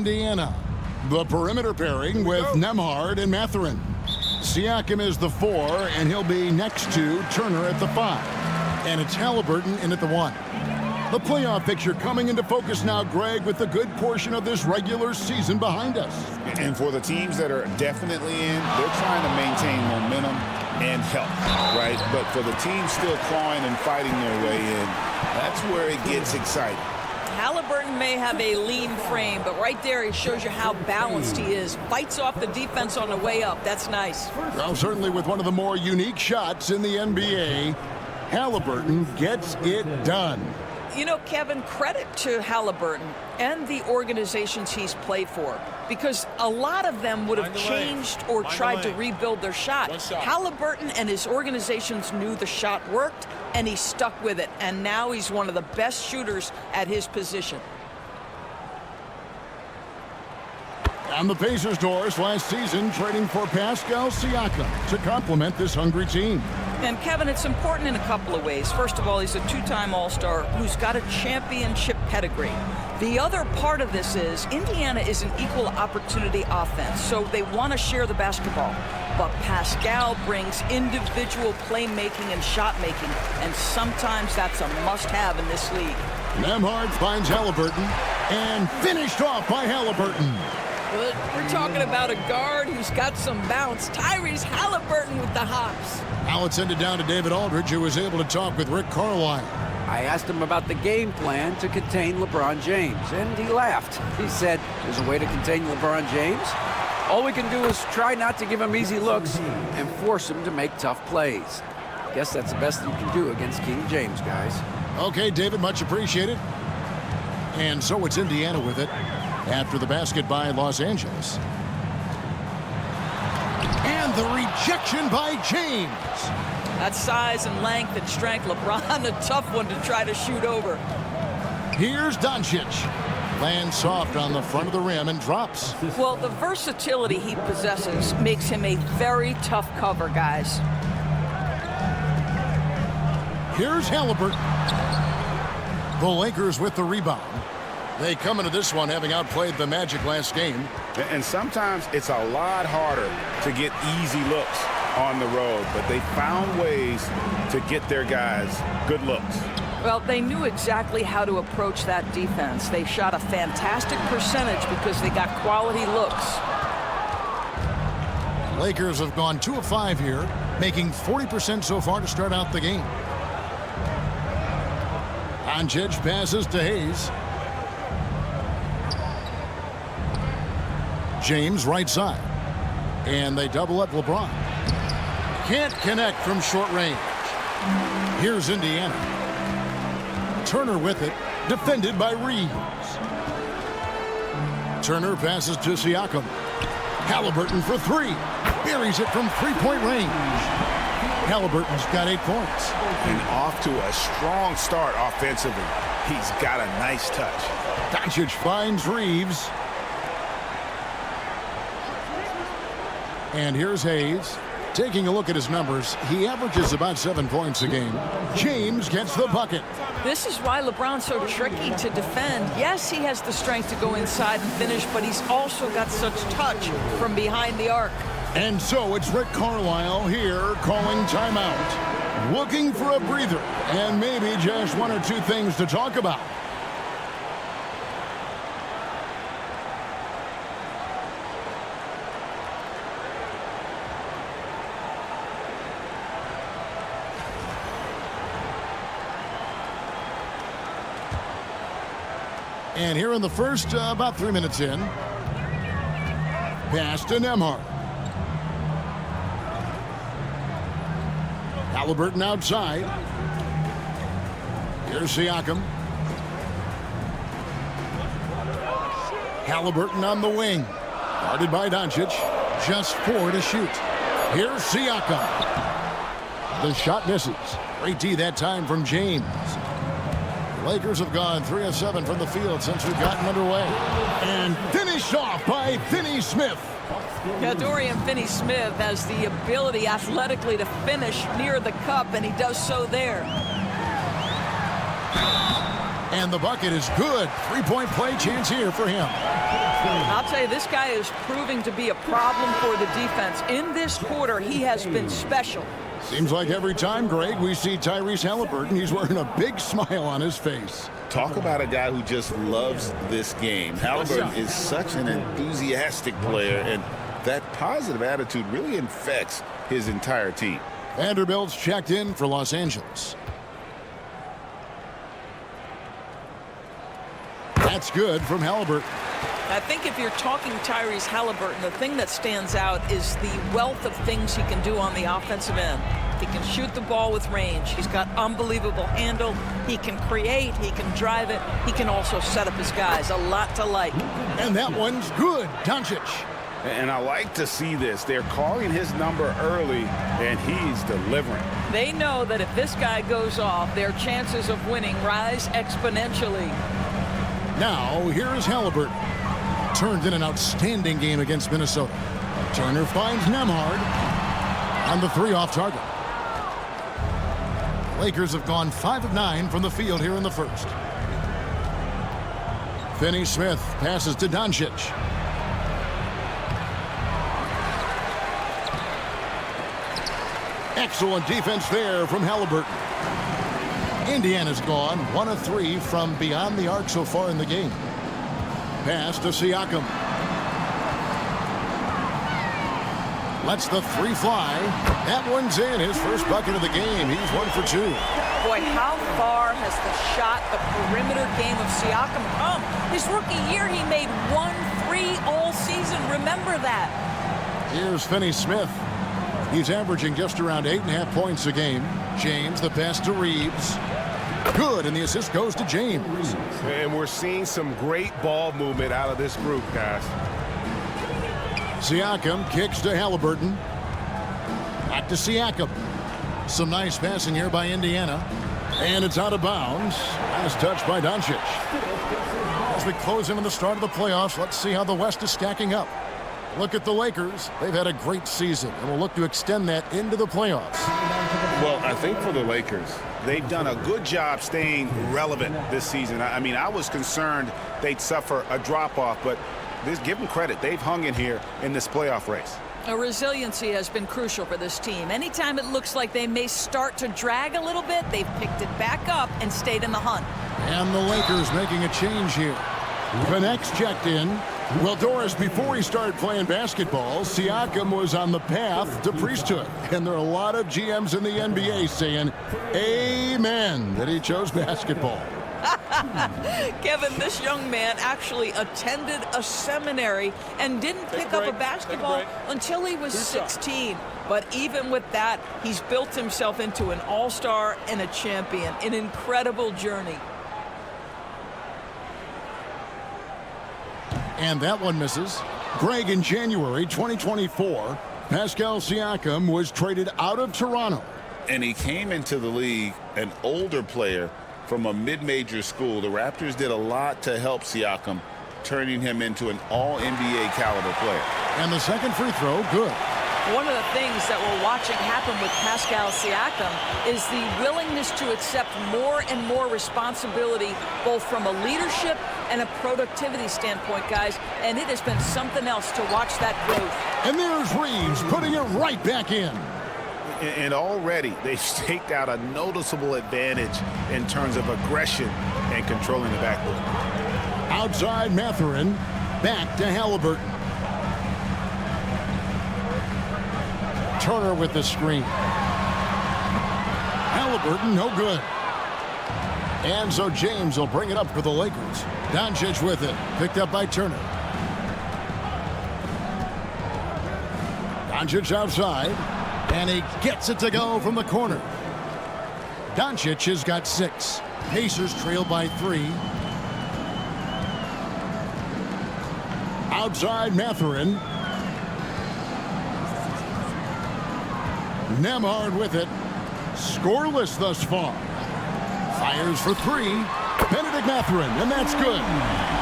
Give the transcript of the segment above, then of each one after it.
Indiana. The perimeter pairing with Nembhard and Mathurin. Siakam is the 4, and he'll be next to Turner at the 5. And it's Haliburton in at the 1. The playoff picture coming into focus now, Greg, with a good portion of this regular season behind us. And for the teams that are definitely in, they're trying to maintain momentum and health, right? But for the teams still clawing and fighting their way in, that's where it gets exciting. Haliburton may have a lean frame, but right there he shows you how balanced he is. Fights off the defense on the way up. That's nice. Well, certainly with one of the more unique shots in the NBA, Haliburton gets it done. You know, Kevin, credit to Haliburton and the organizations he's played for, because a lot of them would have changed or tried to rebuild their shot. Haliburton and his organizations knew the shot worked, and he stuck with it. And now he's one of the best shooters at his position. On the Pacers' doors last season, trading for Pascal Siakam to complement this hungry team. And, Kevin, it's important in a couple of ways. First of all, he's a two-time All-Star who's got a championship pedigree. The other part of this is Indiana is an equal opportunity offense, so they want to share the basketball. But Pascal brings individual playmaking and shot-making, and sometimes that's a must-have in this league. Nembhard finds Haliburton, and finished off by Haliburton. We're talking about a guard who's got some bounce. Tyrese Haliburton with the hops. Now let's send it down to David Aldridge, who was able to talk with Rick Carlisle. I asked him about the game plan to contain LeBron James, and he laughed. He said, there's a way to contain LeBron James. All we can do is try not to give him easy looks and force him to make tough plays. Guess that's the best you can do against King James, guys. Okay, David, much appreciated. And so it's Indiana with it after the basket by Los Angeles. And the rejection by James. That size and length and strength, LeBron, a tough one to try to shoot over. Here's Doncic. Lands soft on the front of the rim and drops. Well, the versatility he possesses makes him a very tough cover, guys. Here's Haliburton. The Lakers with the rebound. They come into this one having outplayed the Magic last game. And sometimes it's a lot harder to get easy looks on the road, but they found ways to get their guys good looks. Well, they knew exactly how to approach that defense. They shot a fantastic percentage because they got quality looks. Lakers have gone 2 of 5 here, making 40% so far to start out the game. Doncic passes to Hayes. James right side. And they double up LeBron. Can't connect from short range. Here's Indiana. Turner with it, defended by Reeves. Turner passes to Siakam. Haliburton for 3. Buries it from 3-point range. Haliburton's got 8 points. And off to a strong start offensively. He's got a nice touch. Doncic finds Reeves. And here's Hayes. Taking a look at his numbers, he averages about 7 points a game. James gets the bucket. This is why LeBron's so tricky to defend. Yes, he has the strength to go inside and finish, but he's also got such touch from behind the arc. And so it's Rick Carlisle here calling timeout. Looking for a breather and maybe just 1 or 2 things to talk about. And here in the first, about 3 minutes in, pass to Nembhard. Haliburton outside. Here's Siakam. Haliburton on the wing. Guarded by Doncic. Just 4 to shoot. Here's Siakam. The shot misses. Great D that time from James. Lakers have gone 3 of 7 from the field since we've gotten underway. And finished off by Finney-Smith. Yeah, Dorian Finney-Smith has the ability athletically to finish near the cup, and he does so there. And the bucket is good. Three-point play chance here for him. I'll tell you, this guy is proving to be a problem for the defense. In this quarter, he has been special. Seems like every time, Greg, we see Tyrese Halliburton, he's wearing a big smile on his face. Talk about a guy who just loves this game. Halliburton is such an enthusiastic player, and that positive attitude really infects his entire team. Vanderbilt's checked in for Los Angeles. That's good from Halliburton. I think if you're talking Tyrese Halliburton, the thing that stands out is the wealth of things he can do on the offensive end. He can shoot the ball with range. He's got unbelievable handle. He can create. He can drive it. He can also set up his guys. A lot to like. And that one's good. Doncic. And I like to see this. They're calling his number early, and he's delivering. They know that if this guy goes off, their chances of winning rise exponentially. Now, here is Halliburton. Turned in an outstanding game against Minnesota. Turner finds Nembhard on the three off target. Lakers have gone 5 of 9 from the field here in the first. Finney-Smith passes to Doncic. Excellent defense there from Halliburton. Indiana's gone 1 of 3 from beyond the arc so far in the game. Pass to Siakam. Lets the three fly. That one's in. His first bucket of the game. He's 1 for 2. Boy, how far has the shot, the perimeter game of Siakam come? His rookie year, he made 1 3 all season. Remember that. Here's Finney-Smith. He's averaging just around 8.5 points a game. James, the pass to Reeves. Good, and the assist goes to James. And we're seeing some great ball movement out of this group, guys. Siakam kicks to Halliburton. Back to Siakam. Some nice passing here by Indiana. And it's out of bounds. Last touch by Doncic. As we close in on the start of the playoffs, let's see how the West is stacking up. Look at the Lakers. They've had a great season, and will look to extend that into the playoffs. Well, I think for the Lakers, they've done a good job staying relevant this season. I mean, I was concerned they'd suffer a drop-off, but give them credit. They've hung in here in this playoff race. Resiliency has been crucial for this team. Anytime it looks like they may start to drag a little bit, they've picked it back up and stayed in the hunt. And the Lakers making a change here. Connects checked in. Well, Doris, before he started playing basketball, Siakam was on the path to priesthood. And there are a lot of GMs in the NBA saying, amen, that he chose basketball. Kevin, this young man actually attended a seminary and didn't pick up a basketball until he was 16. But even with that, he's built himself into an all-star and a champion. An incredible journey. And that one misses. Greg, in January 2024, Pascal Siakam was traded out of Toronto. And he came into the league an older player from a mid-major school. The Raptors did a lot to help Siakam, turning him into an all-NBA caliber player. And the second free throw, good. One of the things that we're watching happen with Pascal Siakam is the willingness to accept more and more responsibility, both from a leadership and a productivity standpoint, guys. And it has been something else to watch that growth. And there's Reeves putting it right back in. And already they've staked out a noticeable advantage in terms of aggression and controlling the backcourt. Outside Mathurin, back to Halliburton. Turner with the screen. Halliburton, no good. And so James will bring it up for the Lakers. Doncic with it, picked up by Turner. Doncic outside, and he gets it to go from the corner. Doncic has got 6. Pacers trail by 3. Outside Mathurin. Nembhard with it. Scoreless thus far. Fires for 3. Benedict Mathurin, and that's good.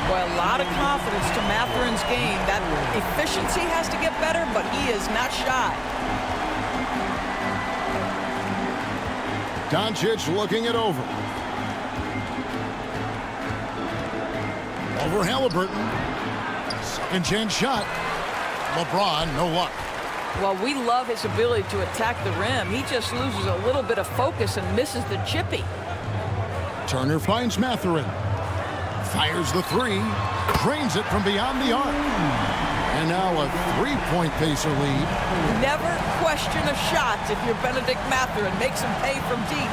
Boy, a lot of confidence to Mathurin's game. That efficiency has to get better, but he is not shy. Doncic looking it over. Over Halliburton. Second chance shot. LeBron, no luck. Well, we love his ability to attack the rim. He just loses a little bit of focus and misses the chippy. Turner finds Mathurin. Fires the three. Drains it from beyond the arc. And now a three-point Pacer lead. Never question a shot if you're Benedict Mathurin. Makes him pay from deep.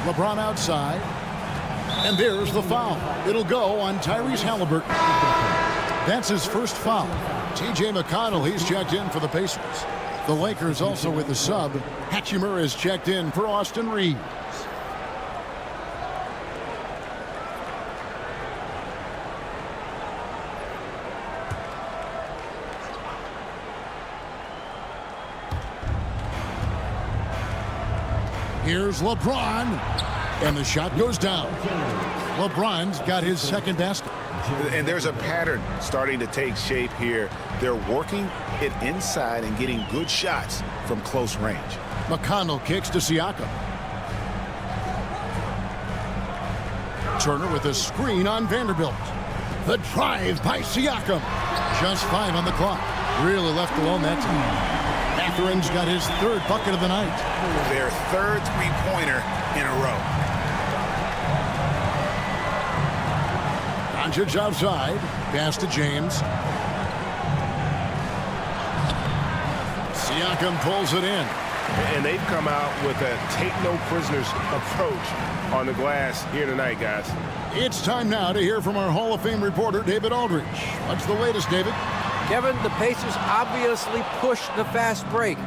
LeBron outside. And there's the foul. It'll go on Tyrese Halliburton. That's his first foul. T.J. McConnell, he's checked in for the Pacers. The Lakers also with the sub. Hachimura is checked in for Austin Reeves. Here's LeBron, and the shot goes down. LeBron's got his second basket. And there's a pattern starting to take shape here. They're working it inside and getting good shots from close range. McConnell kicks to Siakam. Turner with a screen on Vanderbilt. The drive by Siakam. Just 5 on the clock. Really left alone that time. Mathurin's got his third bucket of the night. Their third three-pointer in a row. Doncic outside. Pass to James. Siakam pulls it in. And they've come out with a take-no-prisoners approach on the glass here tonight, guys. It's time now to hear from our Hall of Fame reporter, David Aldridge. What's the latest, David? Kevin, the Pacers obviously pushed the fast break.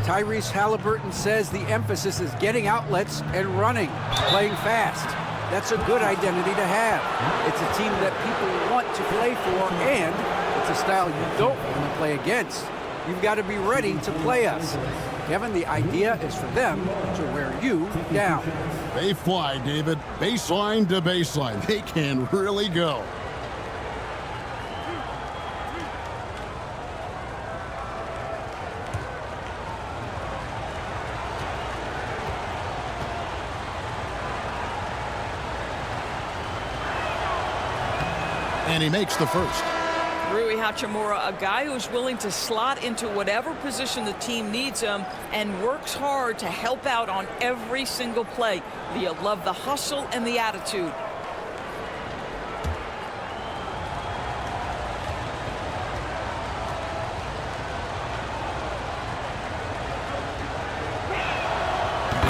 Tyrese Halliburton says the emphasis is getting outlets and running, playing fast. That's a good identity to have. It's a team that people want to play for, and it's a style you don't want to play against. You've got to be ready to play us. Kevin, the idea is for them to wear you down. They fly, David. Baseline to baseline. They can really go. And he makes the first. Rui Hachimura, a guy who's willing to slot into whatever position the team needs him and works hard to help out on every single play. You love the hustle and the attitude.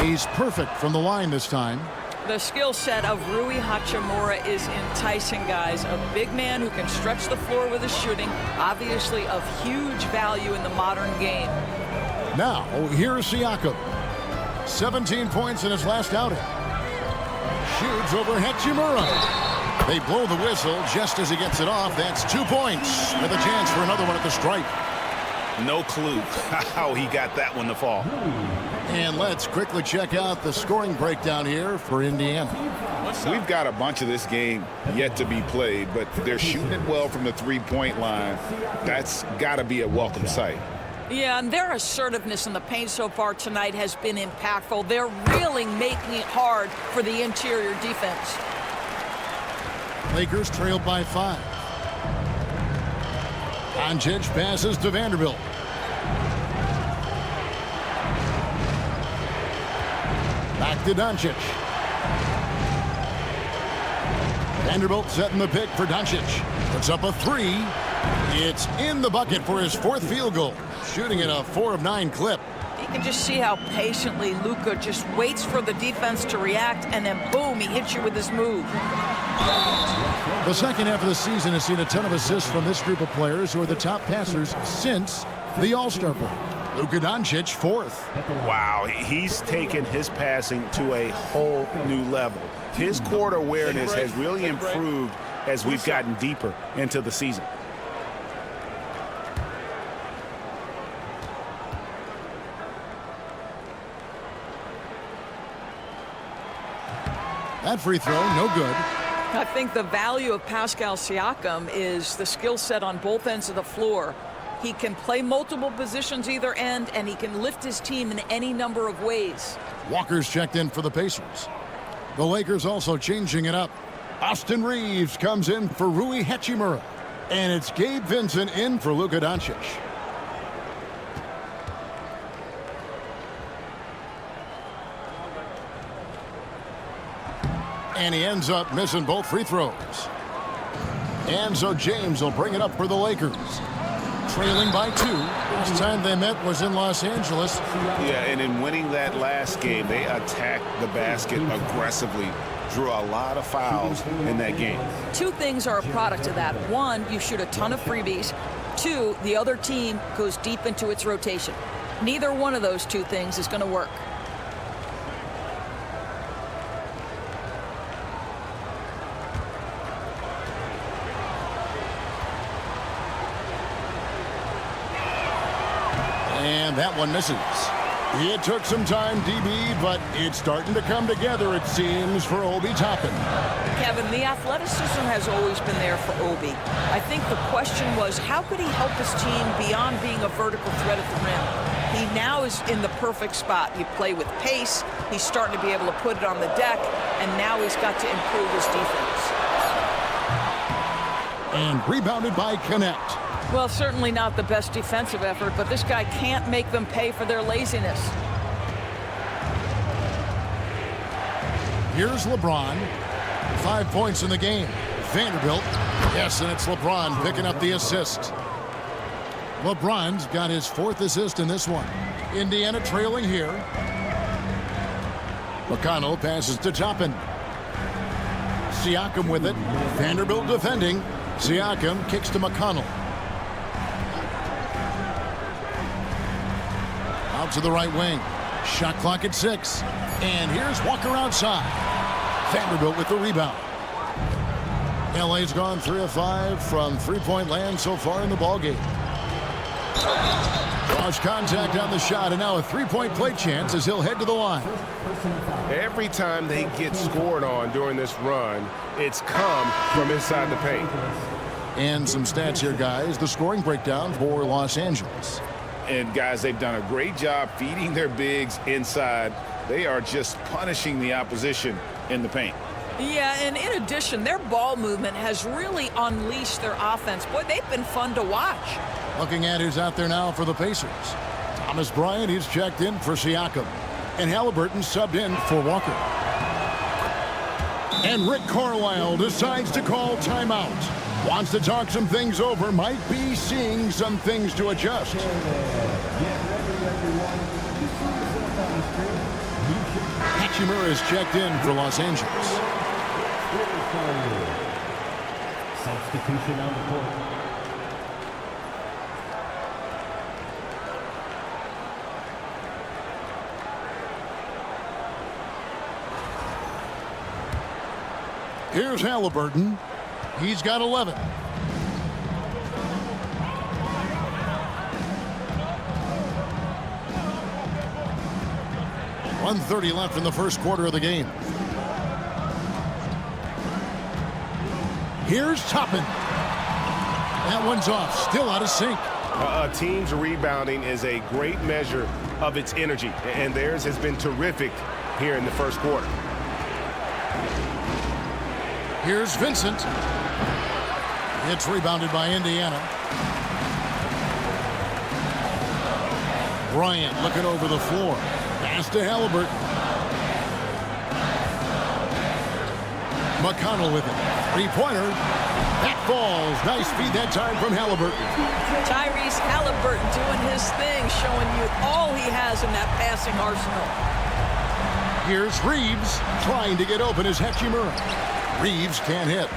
He's perfect from the line this time. The skill set of Rui Hachimura is enticing, guys. A big man who can stretch the floor with his shooting, obviously of huge value in the modern game. Now, here's Siakam. 17 points in his last outing. Shoots over Hachimura. They blow the whistle just as he gets it off. That's 2 points with a chance for another one at the stripe. No clue how he got that one to fall. And let's quickly check out the scoring breakdown here for Indiana. We've got a bunch of this game yet to be played, but they're shooting it well from the three-point line. That's got to be a welcome sight. Yeah, and their assertiveness in the paint so far tonight has been impactful. They're really making it hard for the interior defense. Lakers trail by 5. Doncic passes to Vanderbilt. Back to Doncic. Vanderbilt setting the pick for Doncic. Puts up a 3. It's in the bucket for his 4th field goal. Shooting at a 4 of 9 clip. You can just see how patiently Luka just waits for the defense to react, and then boom, he hits you with his move. The second half of the season has seen a ton of assists from this group of players who are the top passers since the All-Star break. Luka Doncic, 4th. Wow, he's taken his passing to a whole new level. His court awareness has really improved as we've gotten deeper into the season. That free throw, no good. I think the value of Pascal Siakam is the skill set on both ends of the floor. He can play multiple positions either end, and he can lift his team in any number of ways. Walker's checked in for the Pacers. The Lakers also changing it up. Austin Reeves comes in for Rui Hachimura. And it's Gabe Vincent in for Luka Doncic. And he ends up missing both free throws. And so James will bring it up for the Lakers. Trailing by 2. Last time they met was in Los Angeles. Yeah, and in winning that last game, they attacked the basket aggressively. Drew a lot of fouls in that game. 2 things are a product of that. 1, you shoot a ton of freebies. 2, the other team goes deep into its rotation. Neither one of those 2 things is going to work. And that one misses. It took some time, DB, but it's starting to come together, it seems, for Obi Toppin. Kevin, the athleticism has always been there for Obi. I think the question was, how could he help his team beyond being a vertical threat at the rim? He now is in the perfect spot. You play with pace. He's starting to be able to put it on the deck, and now he's got to improve his defense. And rebounded by Connect. Well, certainly not the best defensive effort, but this guy can't make them pay for their laziness. Here's LeBron. 5 points in the game. Vanderbilt. Yes, and it's LeBron picking up the assist. LeBron's got his 4th assist in this one. Indiana trailing here. McConnell passes to Toppin. Siakam with it. Vanderbilt defending. Siakam kicks to McConnell. Out to the right wing. Shot clock at 6. And here's Walker outside. Vanderbilt with the rebound. LA's gone 3 of 5 from three-point land so far in the ballgame. Draws contact on the shot, and now a three-point play chance as he'll head to the line. Every time they get scored on during this run, it's come from inside the paint. And some stats here, guys. The scoring breakdown for Los Angeles. And, guys, they've done a great job feeding their bigs inside. They are just punishing the opposition in the paint. Yeah, and in addition, their ball movement has really unleashed their offense. Boy, they've been fun to watch. Looking at who's out there now for the Pacers. Thomas Bryant, he's checked in for Siakam. And Halliburton subbed in for Walker. And Rick Carlisle decides to call timeout. Wants to talk some things over, might be seeing some things to adjust. Hachimura is checked in for Los Angeles. Substitution on the court. Here's Halliburton. He's got 11. .130 left in the first quarter of the game. Here's Toppin. That one's off. Still out of sync. A team's rebounding is a great measure of its energy, and theirs has been terrific here in the first quarter. Here's Vincent. It's rebounded by Indiana. Bryant looking over the floor. Pass to Halliburton. McConnell with it. Three-pointer. That falls. Nice feed that time from Halliburton. Tyrese Halliburton doing his thing, showing you all he has in that passing arsenal. Here's Reeves trying to get open as Hachimura. Reeves can't hit.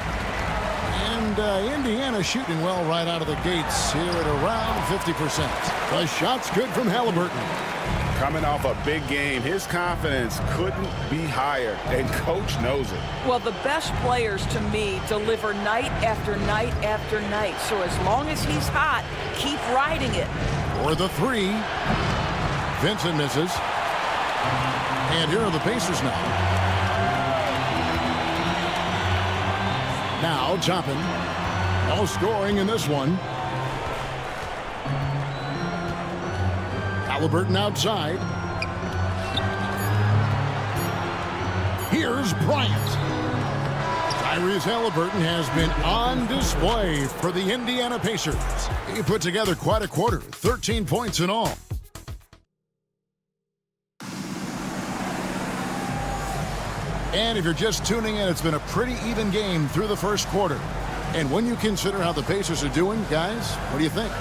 And Indiana shooting well right out of the gates here at around 50%. The shot's good from Halliburton. Coming off a big game, his confidence couldn't be higher, and coach knows it. Well, the best players to me deliver night after night after night. So as long as he's hot, keep riding it. For the three. Vincent misses. And here are the Pacers now. Now Toppin. No scoring in this one. Halliburton outside. Here's Here's Bryant. Tyrese Halliburton has been on display for the Indiana Pacers. He put together quite a quarter, 13 points in all. And if you're just tuning in, it's been a pretty even game through the first quarter. And when you consider how the Pacers are doing, guys, what do you think?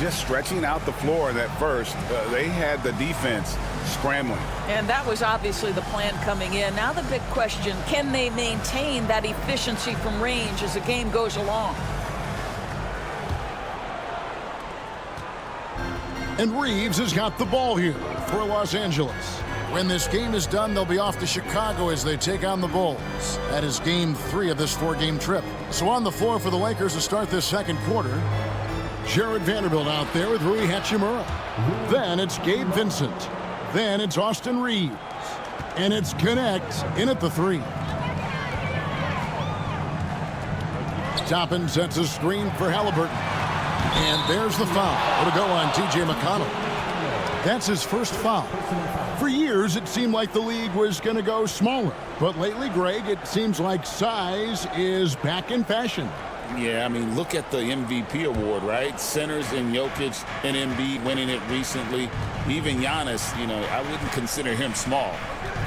Just stretching out the floor in that first, they had the defense scrambling. And that was obviously the plan coming in. Now the big question, can they maintain that efficiency from range as the game goes along? And Reeves has got the ball here for Los Angeles. When this game is done, they'll be off to Chicago as they take on the Bulls. That is game 3 of this 4-game trip. So on the floor for the Lakers to start this second quarter, Jared Vanderbilt out there with Rui Hachimura. Then it's Gabe Vincent. Then it's Austin Reeves. And it's Connect in at the 3. Toppin sets a screen for Halliburton. And there's the foul. It'll go on T.J. McConnell. That's his first foul. For years, it seemed like the league was going to go smaller. But lately, Greg, it seems like size is back in fashion. Yeah, I mean, look at the MVP award, right? Centers and Jokic and Embiid winning it recently. Even Giannis, I wouldn't consider him small.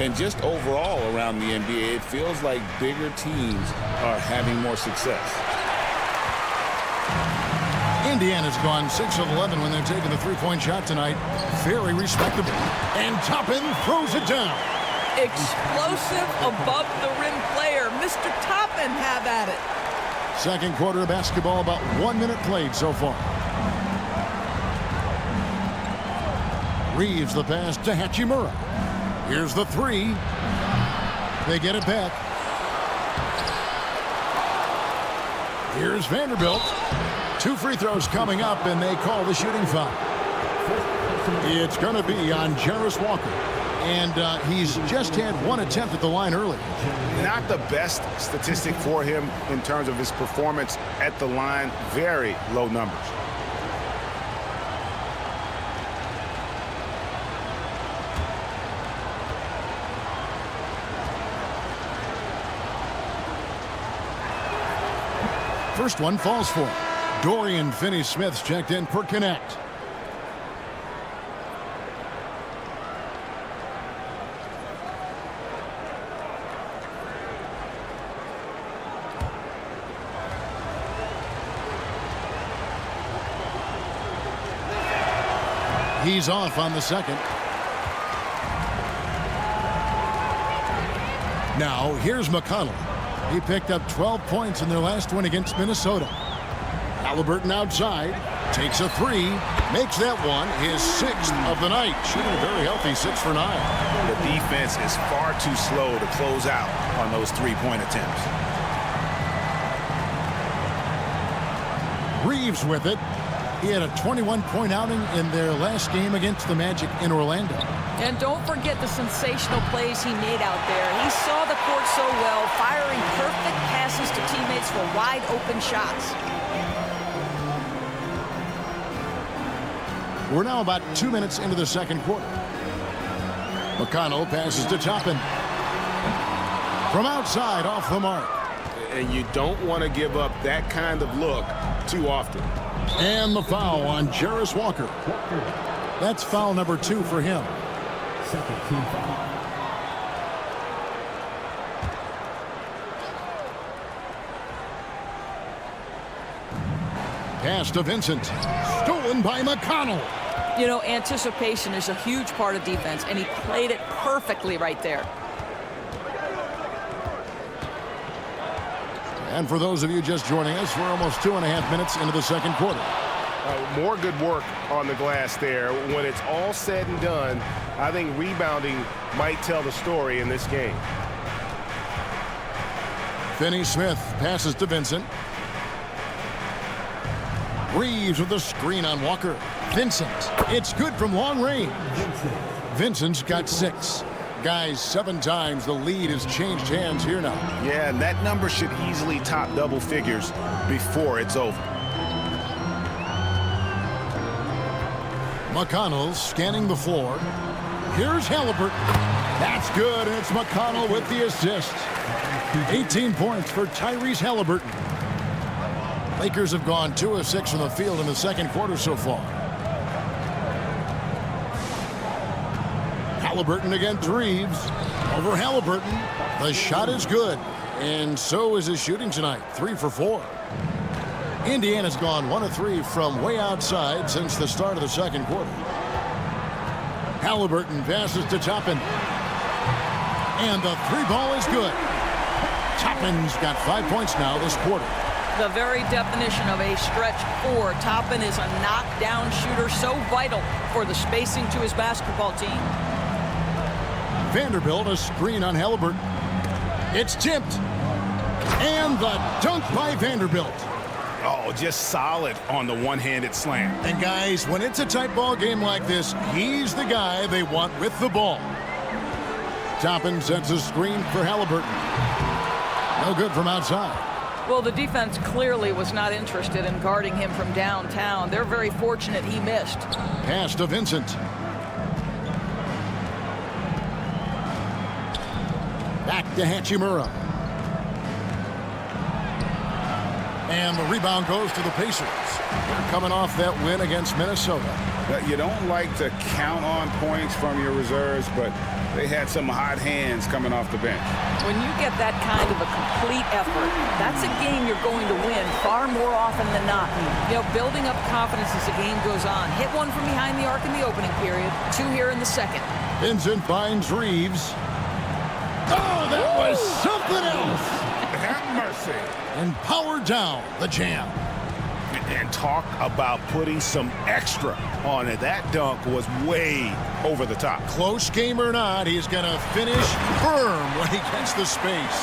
And just overall around the NBA, it feels like bigger teams are having more success. Indiana's gone 6 of 11 when they're taking the three-point shot tonight. Very respectable. And Toppin throws it down. Explosive above-the-rim player. Mr. Toppin, have at it. Second quarter of basketball, about 1 minute played so far. Reeves the pass to Hachimura. Here's the 3. They get it back. Here's Vanderbilt. 2 free throws coming up, and they call the shooting foul. It's going to be on Jarris Walker. And he's just had 1 attempt at the line early. Not the best statistic for him in terms of his performance at the line. Very low numbers. First one falls for him. Dorian Finney-Smith's checked in for Connect. He's off on the second. Now, here's McConnell. He picked up 12 points in their last win against Minnesota. Halliburton outside, takes a 3, makes that one his 6th of the night. Shooting a very healthy 6 for 9. The defense is far too slow to close out on those 3-point attempts. Reeves with it. He had a 21-point outing in their last game against the Magic in Orlando. And don't forget the sensational plays he made out there. He saw the court so well, firing perfect passes to teammates for wide-open shots. We're now about 2 minutes into the second quarter. McConnell passes to Toppin. From outside, off the mark. And you don't want to give up that kind of look too often. And the foul on Jarris Walker. That's foul number 2 for him. Second team foul. Pass to Vincent. Stolen by McConnell. Anticipation is a huge part of defense, and he played it perfectly right there. And for those of you just joining us, we're almost 2.5 minutes into the second quarter. More good work on the glass there. When it's all said and done, I think rebounding might tell the story in this game. Finney-Smith passes to Vincent. Reeves with the screen on Walker. Vincent. It's good from long range. Vincent's got 6. Guys, 7 times the lead has changed hands here now. Yeah, and that number should easily top double figures before it's over. McConnell scanning the floor. Here's Halliburton. That's good, and it's McConnell with the assist. 18 points for Tyrese Halliburton. Lakers have gone 2 of 6 from the field in the second quarter so far. Halliburton against Reeves. Over Halliburton. The shot is good, and so is his shooting tonight. 3 for 4. Indiana's gone 1 of 3 from way outside since the start of the second quarter. Halliburton passes to Toppin. And the 3-ball is good. Toppin's got 5 points now this quarter. The very definition of a stretch 4. Toppin is a knockdown shooter, so vital for the spacing to his basketball team. Vanderbilt, a screen on Halliburton. It's tipped. And the dunk by Vanderbilt. Oh, just solid on the one-handed slam. And guys, when it's a tight ball game like this, he's the guy they want with the ball. Toppin sets a screen for Halliburton. No good from outside. Well, the defense clearly was not interested in guarding him from downtown. They're very fortunate he missed. Pass to Vincent. Back to Hachimura. And the rebound goes to the Pacers. They're coming off that win against Minnesota. You don't like to count on points from your reserves, but they had some hot hands coming off the bench. When you get that kind of a complete effort, that's a game you're going to win far more often than not. You know, building up confidence as the game goes on. Hit one from behind the arc in the opening period, 2 here in the second. Vincent finds Reeves. Oh, that was something else. Have mercy. And powered down the jam. And talk about putting some extra on it. That dunk was way over the top. Close game or not, he's going to finish firm when he gets the space.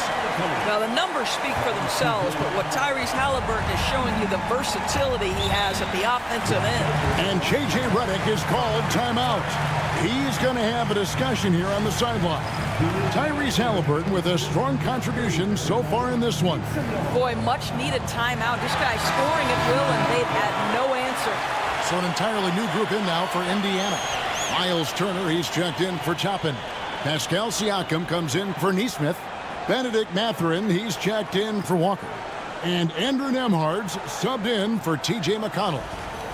Now, the numbers speak for themselves, but what Tyrese Halliburton is showing you the versatility he has at the offensive end. And J.J. Redick is called timeout. He's going to have a discussion here on the sideline. Tyrese Halliburton with a strong contribution so far in this one. Boy, much needed timeout. This guy scoring at will, and they've had no answer. So an entirely new group in now for Indiana. Miles Turner, he's checked in for Toppin. Pascal Siakam comes in for Nesmith. Benedict Mathurin, he's checked in for Walker. And Andrew Nembhard's subbed in for T.J. McConnell.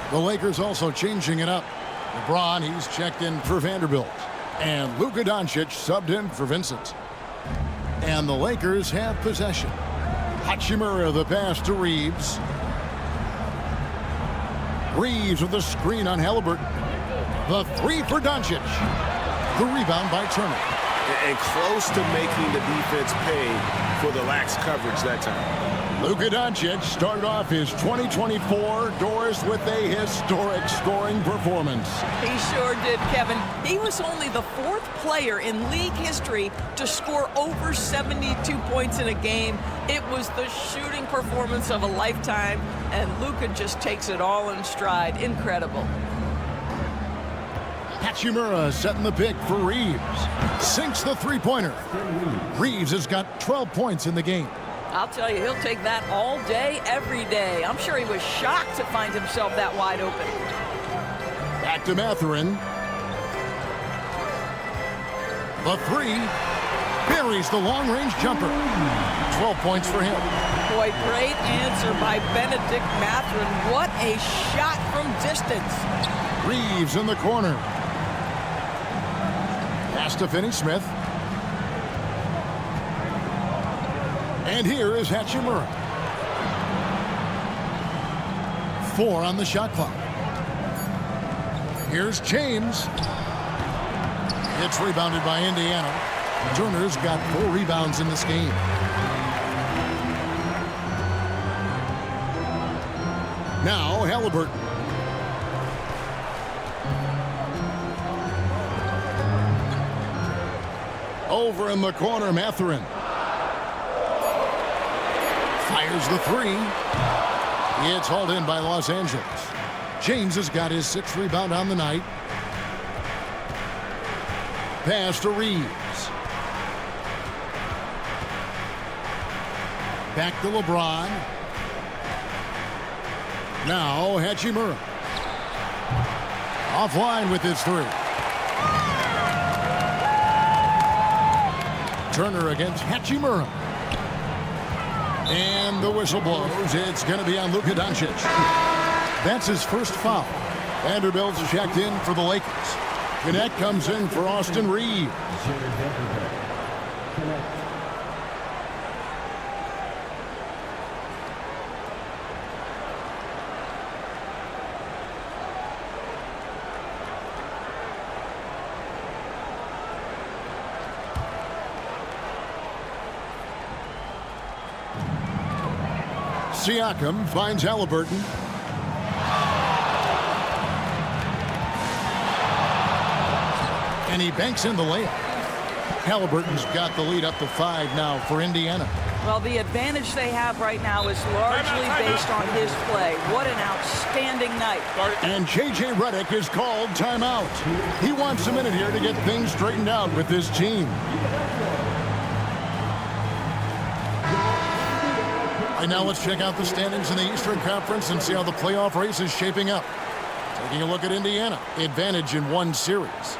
The Lakers also changing it up. LeBron, he's checked in for Vanderbilt. And Luka Doncic subbed in for Vincent. And the Lakers have possession. Hachimura the pass to Reeves. Reeves with a screen on Halliburton. The 3 for Doncic. The rebound by Turner. And close to making the defense pay for the lax coverage that time. Luka Doncic started off his 2024 doors with a historic scoring performance. He sure did, Kevin. He was only the 4th player in league history to score over 72 points in a game. It was the shooting performance of a lifetime, and Luka just takes it all in stride. Incredible. Hachimura setting the pick for Reeves. Sinks the three-pointer. Reeves has got 12 points in the game. I'll tell you, he'll take that all day, every day. I'm sure he was shocked to find himself that wide open. Back to Mathurin. The 3 buries the long-range jumper. 12 points for him. Boy, great answer by Benedict Mathurin. What a shot from distance. Reeves in the corner. Pass to Finney-Smith. And here is Hachimura. 4 on the shot clock. Here's James. It's rebounded by Indiana. Turner's got 4 rebounds in this game. Now Halliburton. Over in the corner, Mathurin. Fires the 3. It's hauled in by Los Angeles. James has got his 6th rebound on the night. Pass to Reeves. Back to LeBron. Now Hachimura. Offline with his 3. Turner against Hachimura. And the whistle blows. It's going to be on Luka Doncic. That's his first foul. Vanderbilt's checked in for the Lakers. Connect comes in for Austin Reeves. Siakam finds Halliburton. And he banks in the layup. Halliburton's got the lead up to 5 now for Indiana. Well, the advantage they have right now is largely based on his play. What an outstanding night. And J.J. Redick is called timeout. He wants a minute here to get things straightened out with this team. And now let's check out the standings in the Eastern Conference and see how the playoff race is shaping up. Taking a look at Indiana. Advantage in 1 series.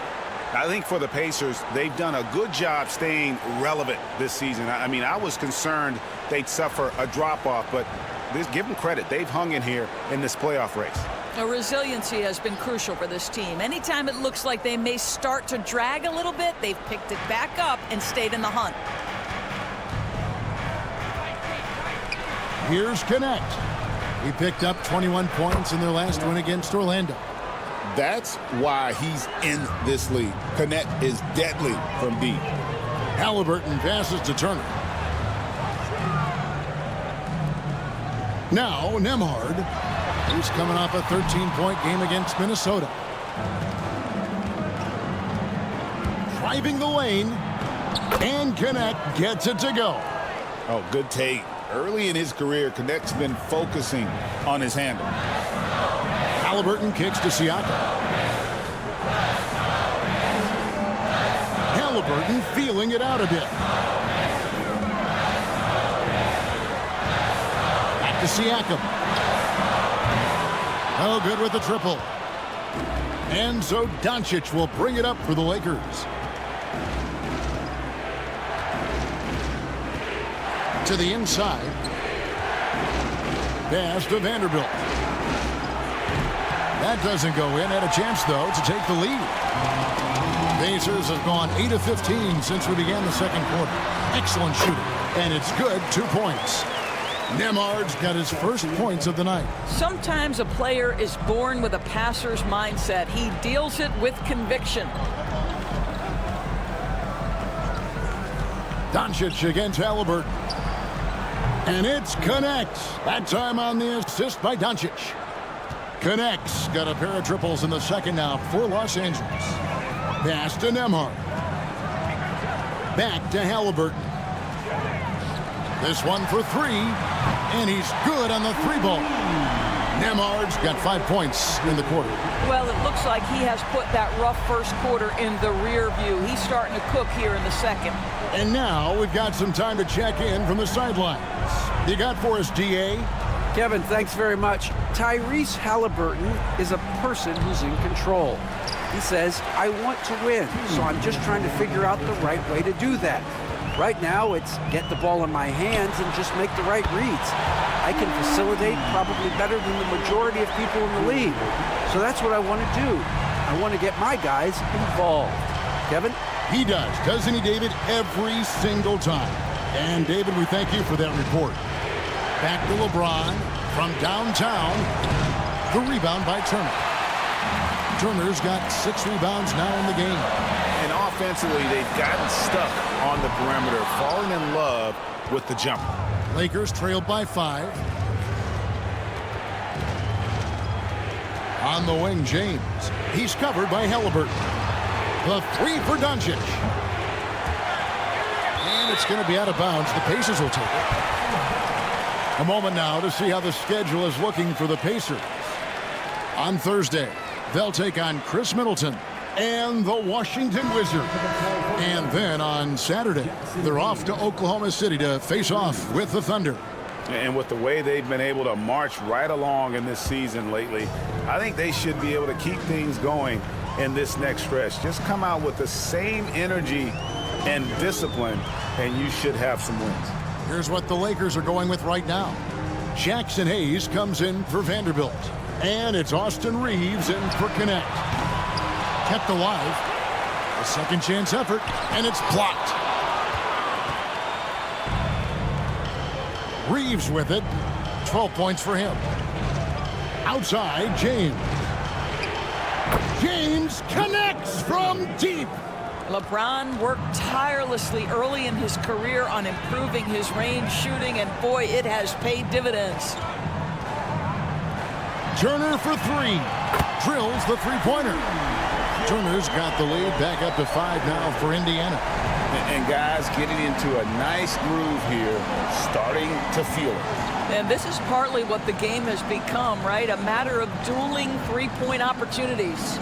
I think for the Pacers, they've done a good job staying relevant this season. I mean, I was concerned they'd suffer a drop-off, but give them credit. They've hung in here in this playoff race. The resiliency has been crucial for this team. Anytime it looks like they may start to drag a little bit, they've picked it back up and stayed in the hunt. Here's Connect. He picked up 21 points in their last win against Orlando. That's why he's in this league. Connect is deadly from deep. Halliburton passes to Turner. Now Nembhard. He's coming off a 13-point game against Minnesota. Driving the lane. And Connect gets it to go. Oh, good take. Early in his career, Connect's been focusing on his handle. Halliburton kicks to Siakam. Halliburton feeling it out a bit. Back to Siakam. Oh, good with the triple. And so Doncic will bring it up for the Lakers. To the inside. Pass to Vanderbilt. That doesn't go in. Had a chance, though, to take the lead. Pacers have gone 8 of 15 since we began the second quarter. Excellent shooting. And it's good. 2 points. Nembhard's got his first points of the night. Sometimes a player is born with a passer's mindset. He deals it with conviction. Doncic against Halliburton. And it's Connect. That time on the assist by Doncic. Connect's got a pair of triples in the second now for Los Angeles. Pass to Nembhard. Back to Halliburton. This one for 3. And he's good on the 3-ball. Nembhard's got 5 points in the quarter. Well, it looks like he has put that rough first quarter in the rear view. He's starting to cook here in the second. And now we've got some time to check in from the sidelines. You got for us, D.A.? Kevin, thanks very much. Tyrese Halliburton is a person who's in control. He says, I want to win, so I'm just trying to figure out the right way to do that. Right now, it's get the ball in my hands and just make the right reads. I can facilitate probably better than the majority of people in the league. So that's what I want to do. I want to get my guys involved. Kevin? He does, doesn't he, David? Every single time. And, David, we thank you for that report. Back to LeBron from downtown. The rebound by Turner. Turner's got 6 rebounds now in the game. And offensively, they've gotten stuck on the perimeter, falling in love with the jumper. Lakers trailed by 5. On the wing, James. He's covered by Halliburton. The 3 for Doncic. And it's going to be out of bounds. The Pacers will take it. A moment now to see how the schedule is looking for the Pacers. On Thursday, they'll take on Chris Middleton and the Washington Wizards. And then on Saturday, they're off to Oklahoma City to face off with the Thunder. And with the way they've been able to march right along in this season lately, I think they should be able to keep things going in this next stretch. Just come out with the same energy and discipline and you should have some wins. Here's what the Lakers are going with right now. Jackson Hayes comes in for Vanderbilt. And it's Austin Reeves in for Connect. Kept alive. A second chance effort, and it's blocked. Reeves with it. 12 points for him. Outside, James. James connects from deep. LeBron worked tirelessly early in his career on improving his range shooting, and boy, it has paid dividends. Turner for three. Drills the three-pointer. Turner's got the lead back up to 5 now for Indiana. And guys getting into a nice groove here, starting to feel it. And this is partly what the game has become, right? A matter of dueling three-point opportunities.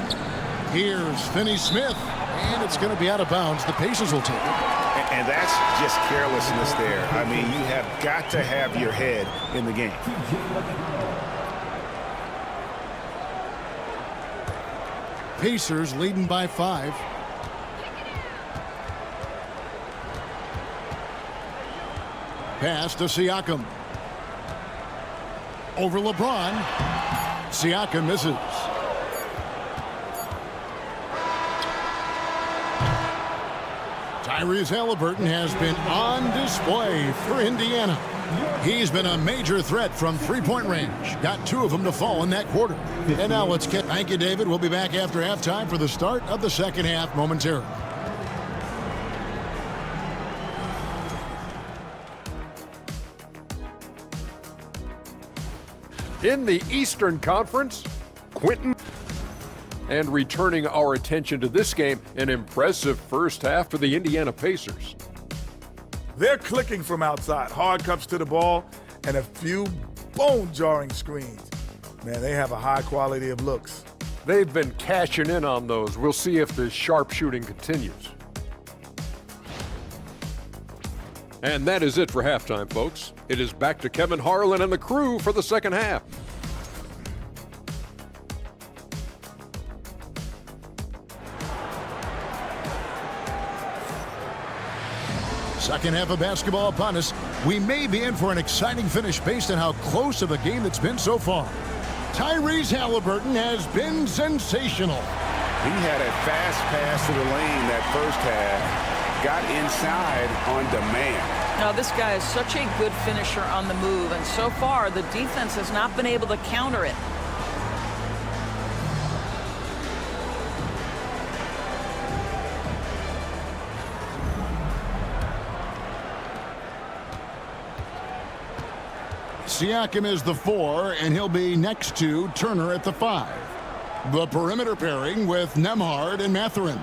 Here's Finney-Smith, and it's going to be out of bounds. The Pacers will take it. And that's just carelessness there. I mean, you have got to have your head in the game. Pacers leading by 5. Pass to Siakam. Over LeBron. Siakam misses. Tyrese Halliburton has been on display for Indiana. He's been a major threat from three-point range. Got 2 of them to fall in that quarter. And now let's get... Thank you, David. We'll be back after halftime for the start of the second half momentarily. In the Eastern Conference, Quentin. And returning our attention to this game, an impressive first half for the Indiana Pacers. They're clicking from outside. Hard cups to the ball and a few bone-jarring screens. Man, they have a high quality of looks. They've been cashing in on those. We'll see if the sharp shooting continues. And that is it for halftime, folks. It is back to Kevin Harlan and the crew for the second half. Second half of basketball upon us. We may be in for an exciting finish based on how close of a game it's been so far. Tyrese Halliburton has been sensational. He had a fast pass to the lane that first half. Got inside on demand. Now, this guy is such a good finisher on the move, and so far the defense has not been able to counter it. Siakam is the 4, and he'll be next to Turner at the 5. The perimeter pairing with Nembhard and Mathurin.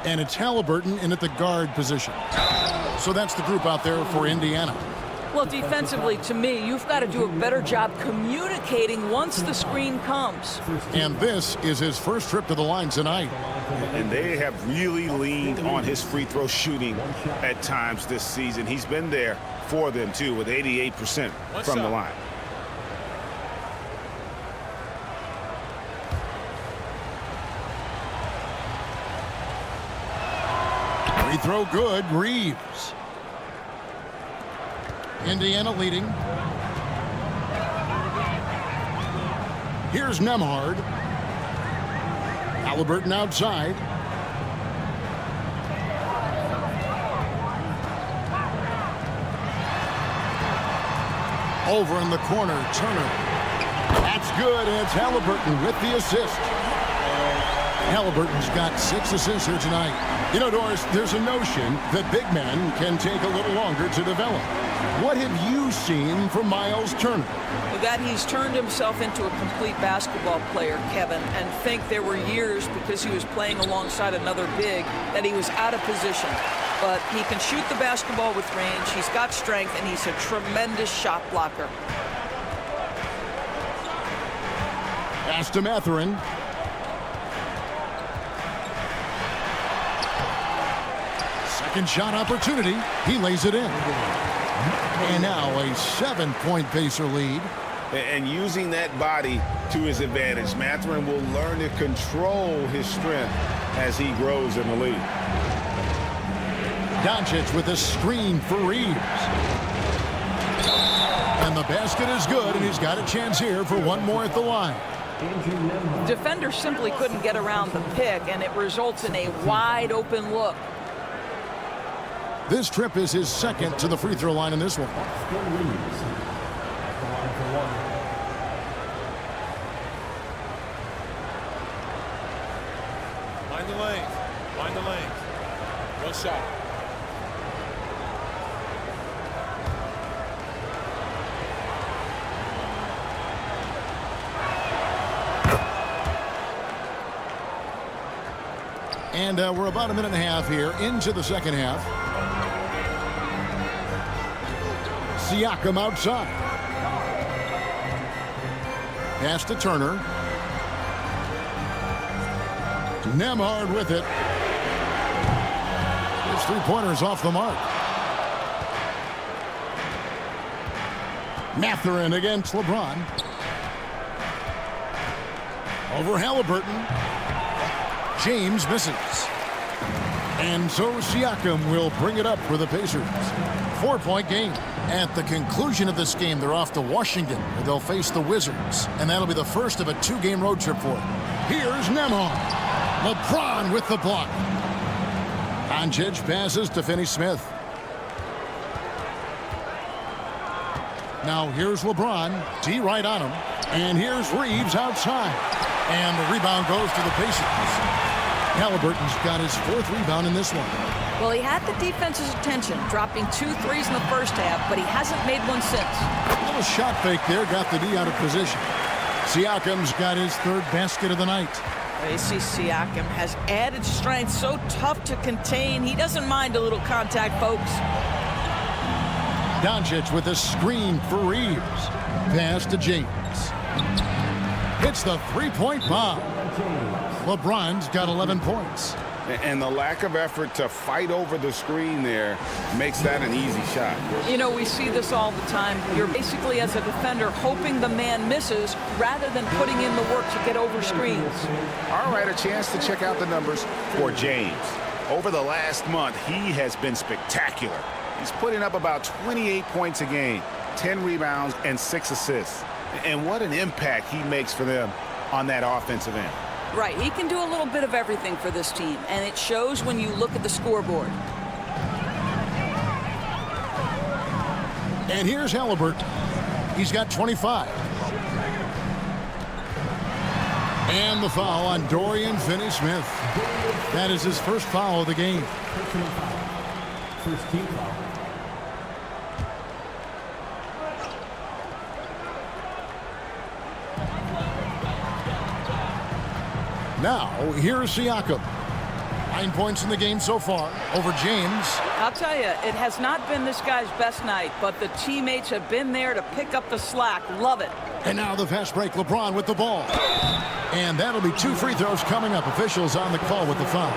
And it's Halliburton in at the guard position. So that's the group out there for Indiana. Well, defensively, to me, you've got to do a better job communicating once the screen comes. And this is his first trip to the line tonight. And they have really leaned on his free throw shooting at times this season. He's been there for them, too, with 88% from the line. Free throw good, Reeves. Indiana leading. Here's Nembhard. Halliburton outside. Over in the corner, Turner. That's good, and it's Halliburton with the assist. Halliburton's got 6 assists here tonight. You know, Doris, there's a notion that big men can take a little longer to develop. What have you seen from Miles Turner? That he's turned himself into a complete basketball player, Kevin, and think there were years because he was playing alongside another big that he was out of position. But he can shoot the basketball with range, he's got strength, and he's a tremendous shot blocker. Pass to Mathurin. Second shot opportunity. He lays it in. And now a 7-point Pacer lead. And using that body to his advantage, Mathurin will learn to control his strength as he grows in the league. Doncic with a screen for Reeves. And the basket is good, and he's got a chance here for one more at the line. Defender simply couldn't get around the pick, and it results in a wide open look. This trip is his second to the free throw line in this one. Find the lane. Find the lane. No shot. And we're about a minute and a half here into the second half. Siakam outside. Pass to Turner. Nembhard with it. His three-pointers off the mark. Mathurin against LeBron. Over Halliburton. James misses. And so Siakam will bring it up for the Pacers. 4-point game. At the conclusion of this game, they're off to Washington, where they'll face the Wizards. And that'll be the first of a 2-game road trip for them. Here's Nembhard. LeBron with the block. Doncic passes to Finney-Smith. Now here's LeBron. D right on him. And here's Reeves outside. And the rebound goes to the Pacers. Halliburton's got his 4th rebound in this one. Well, he had the defense's attention, dropping 2 threes in the first half, but he hasn't made one since. A little shot fake there, got the D out of position. Siakam's got his 3rd basket of the night. AC Siakam has added strength, so tough to contain. He doesn't mind a little contact, folks. Doncic with a screen for Reeves. Pass to James. Hits the 3-point bomb. LeBron's got 11 points. And the lack of effort to fight over the screen there makes that an easy shot. You know, we see this all the time. You're basically, as a defender, hoping the man misses rather than putting in the work to get over screens. All right, a chance to check out the numbers for James. Over the last month, he has been spectacular. He's putting up about 28 points a game, 10 rebounds, and 6 assists. And what an impact he makes for them on that offensive end. Right, he can do a little bit of everything for this team, and it shows when you look at the scoreboard. And here's Halliburton. He's got 25. And the foul on Dorian Finney-Smith. That is his first foul of the game. First team foul. Now, here's Siakam. 9 points in the game so far over James. I'll tell you, it has not been this guy's best night, but the teammates have been there to pick up the slack. Love it. And now the fast break, LeBron with the ball. And that'll be 2 free throws coming up. Officials on the call with the foul.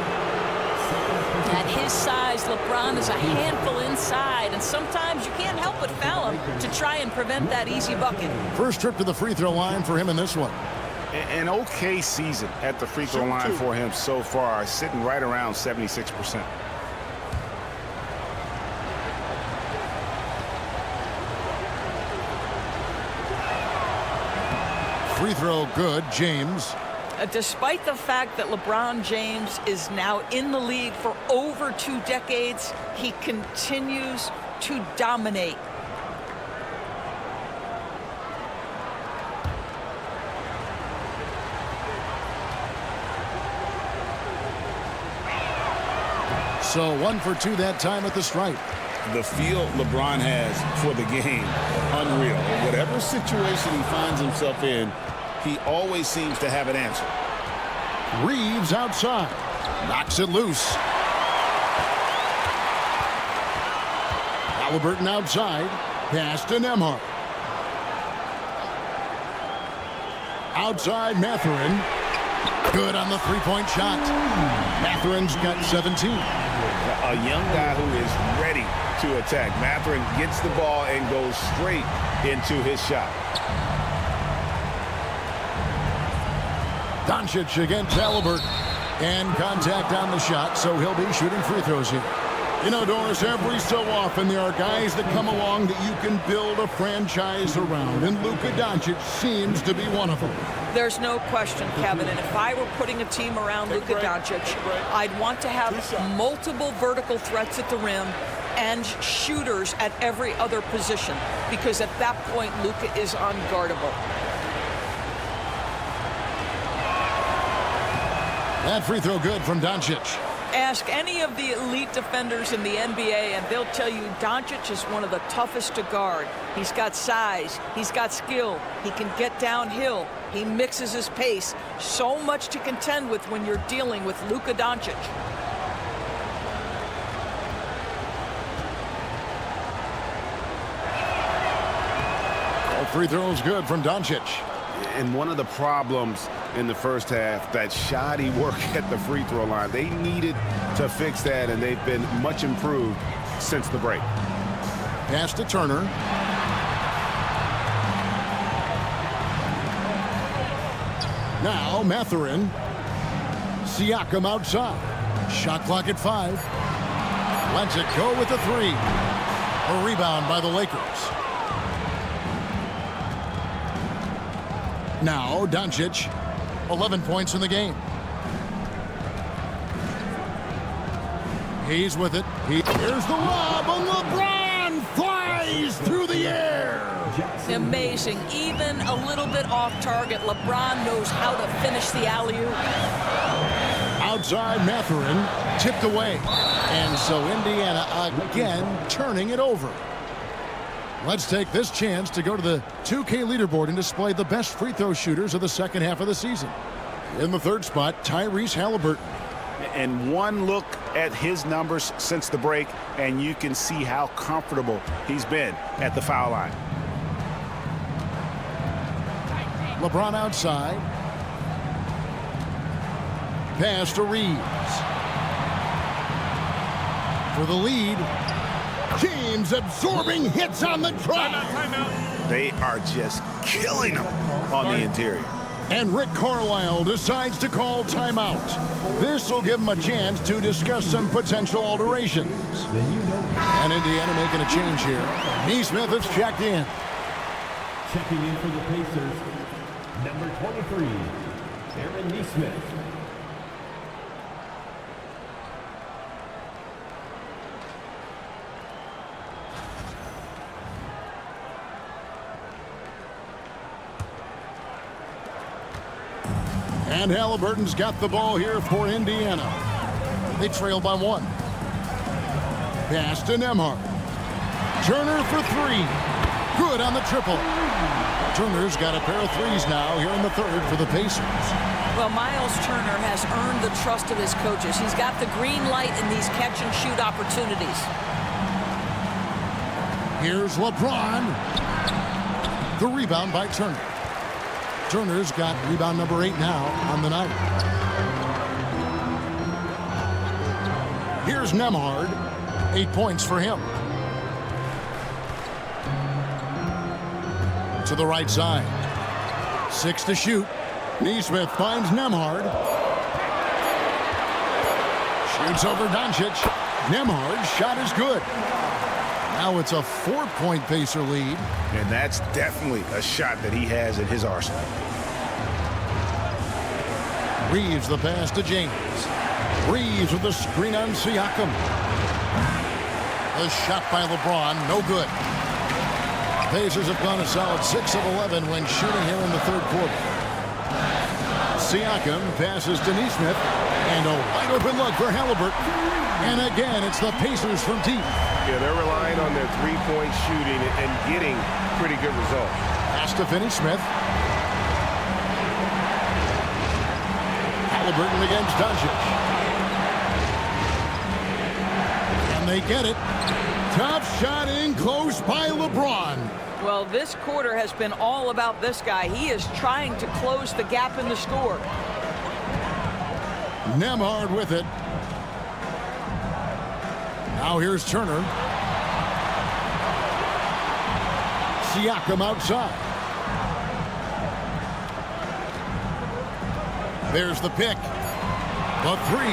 At his size, LeBron is a handful inside, and sometimes you can't help but foul him to try and prevent that easy bucket. First trip to the free throw line for him in this one. An okay season at the free throw line for him so far, sitting right around 76%. Free throw good, James. Despite the fact that LeBron James is now in the league for over 2 decades, he continues to dominate. So 1 for 2 that time at the stripe. The feel LeBron has for the game, unreal. Whatever situation he finds himself in, he always seems to have an answer. Reeves outside. Knocks it loose. Halliburton outside. Pass to Nembhard. Outside Mathurin. Good on the 3-point shot. Mathurin's got 17. A young guy who is ready to attack. Mathurin gets the ball and goes straight into his shot. Doncic against Halliburton. And contact on the shot, so he'll be shooting free throws here. You know, Doris, every so often there are guys that come along that you can build a franchise around, and Luka Doncic seems to be one of them. There's no question, Kevin, and if I were putting a team around Luka Doncic, I'd want to have multiple vertical threats at the rim and shooters at every other position, because at that point, Luka is unguardable. That free throw good from Doncic. Ask any of the elite defenders in the NBA, and they'll tell you Doncic is one of the toughest to guard. He's got size. He's got skill. He can get downhill. He mixes his pace. So much to contend with when you're dealing with Luka Doncic. All free throws good from Doncic. And one of the problems in the first half, that shoddy work at the free throw line. They needed to fix that, and they've been much improved since the break. Pass to Turner. Now Mathurin. Siakam outside. Shot clock at 5. Lets it go with the 3. A rebound by the Lakers. Now Doncic, 11 points in the game. He's with it. Here's the lob, and LeBron flies through the air. Amazing. Even a little bit off target, LeBron knows how to finish the alley-oop. Outside Mathurin, tipped away. And so Indiana again turning it over. Let's take this chance to go to the 2K leaderboard and display the best free throw shooters of the second half of the season. In the third spot, Tyrese Halliburton. And one look at his numbers since the break, and you can see how comfortable he's been at the foul line. LeBron outside. Pass to Reeves. For the lead. James absorbing hits on the drive. They are just killing them on the interior. And Rick Carlisle decides to call timeout. This will give him a chance to discuss some potential alterations. And Indiana making a change here. Neesmith has checked in. Checking in for the Pacers, number 23, Aaron Neesmith. And Halliburton's got the ball here for Indiana. They trail by 1. Pass to Nembhard. Turner for 3. Good on the triple. Turner's got a pair of threes now here in the third for the Pacers. Well, Miles Turner has earned the trust of his coaches. He's got the green light in these catch-and-shoot opportunities. Here's LeBron. The rebound by Turner. Turner's got rebound number 8 now on the night. Here's Nembhard. 8 points for him. To the right side. 6 to shoot. Neesmith finds Nembhard. Shoots over Doncic. Nembhard's shot is good. Now it's a 4-point Pacer lead. And that's definitely a shot that he has in his arsenal. Reeves the pass to James. Reeves with the screen on Siakam. The shot by LeBron, no good. Pacers have gone a solid 6 of 11 when shooting here in the third quarter. Siakam passes to Neesmith. And a wide open look for Halliburton. And again, it's the Pacers from deep. Yeah, they're relying on their three-point shooting and getting pretty good results. Pass to Finney-Smith. Halliburton against Doncic. And they get it. Tough shot in close by LeBron. Well, this quarter has been all about this guy. He is trying to close the gap in the score. Nembhard with it. Now here's Turner. Siakam outside. There's the pick. The 3.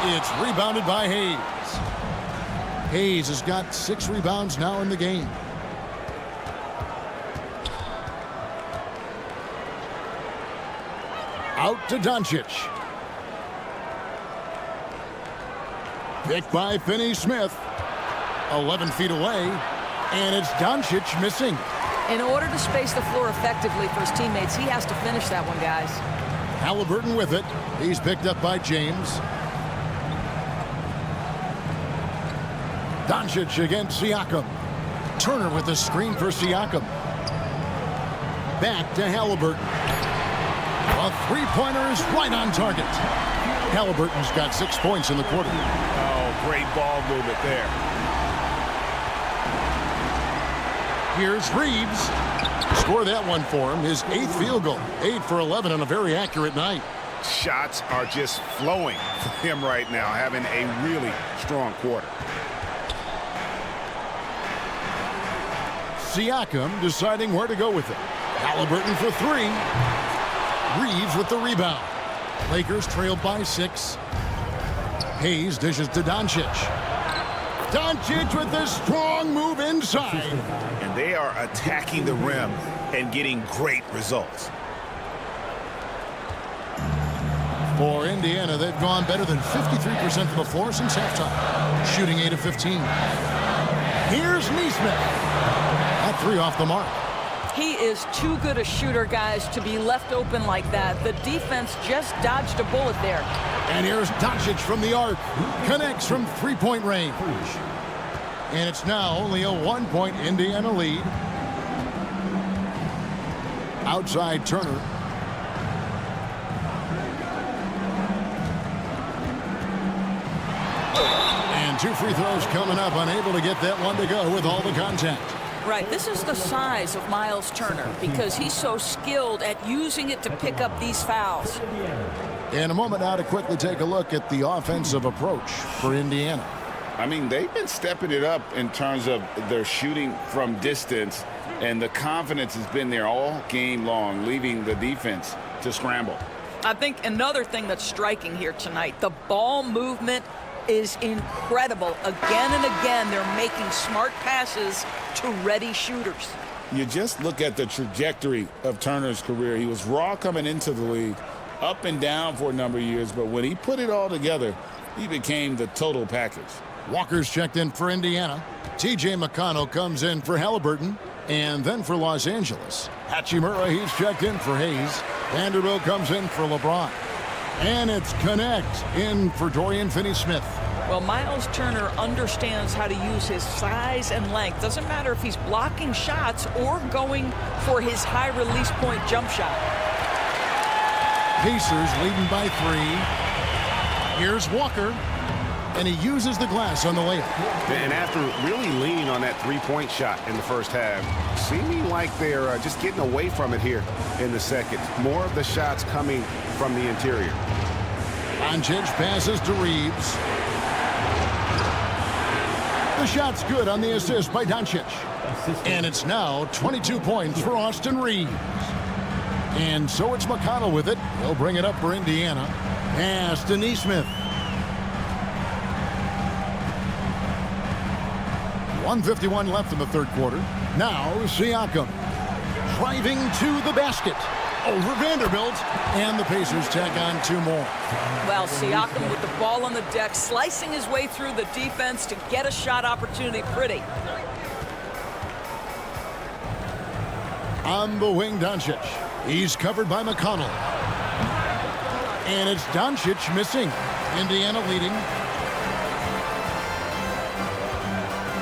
It's rebounded by Hayes. Hayes has got 6 rebounds now in the game. Out to Doncic. Picked by Finney-Smith. 11 feet away. And it's Doncic missing. In order to space the floor effectively for his teammates, he has to finish that one, guys. Halliburton with it. He's picked up by James. Doncic against Siakam. Turner with the screen for Siakam. Back to Halliburton. A three-pointer is right on target. Halliburton's got 6 points in the quarter. Oh, great ball movement there. Here's Reeves. Score that one for him. His 8th field goal. 8 for 11 on a very accurate night. Shots are just flowing for him right now, having a really strong quarter. Siakam deciding where to go with it. Halliburton for 3. Reeves with the rebound. Lakers trailed by 6. Hayes dishes to Doncic. Doncic with a strong move inside. And they are attacking the rim and getting great results. For Indiana, they've gone better than 53% from the floor since halftime. Shooting 8 of 15. Here's Nesmith. That 3 off the mark. He is too good a shooter, guys, to be left open like that. The defense just dodged a bullet there. And here's Doncic from the arc. Connects from three-point range. And it's now only a 1-point Indiana lead. Outside Turner. And 2 free throws coming up. Unable to get that one to go with all the contact. Right, this is the size of Miles Turner because he's so skilled at using it to pick up these fouls. In a moment now to quickly take a look at the offensive approach for Indiana. I mean, they've been stepping it up in terms of their shooting from distance, and the confidence has been there all game long, leaving the defense to scramble. I think another thing that's striking here tonight, the ball movement is incredible. Again and again, they're making smart passes to ready shooters. You just look at the trajectory of Turner's career. He was raw coming into the league, up and down for a number of years, but when he put it all together, he became the total package. Walker's checked in for Indiana. T.J. McConnell comes in for Halliburton, and then for Los Angeles. Hachimura, he's checked in for Hayes. Vanderbilt comes in for LeBron. And it's Connect in for Dorian Finney-Smith. Well, Miles Turner understands how to use his size and length. Doesn't matter if he's blocking shots or going for his high release point jump shot. Pacers leading by 3. Here's Walker. And he uses the glass on the layup. And after really leaning on that three-point shot in the first half, seeming like they're just getting away from it here in the second. More of the shots coming from the interior. Doncic passes to Reeves. The shot's good on the assist by Doncic. And it's now 22 points for Austin Reeves. And so it's McConnell with it. He'll bring it up for Indiana. Pass to Nesmith. 1:51 left in the third quarter. Now Siakam driving to the basket over Vanderbilt, and the Pacers tack on 2 more. Well, Siakam with the ball on the deck, slicing his way through the defense to get a shot opportunity pretty. On the wing, Doncic. He's covered by McConnell. And it's Doncic missing. Indiana leading.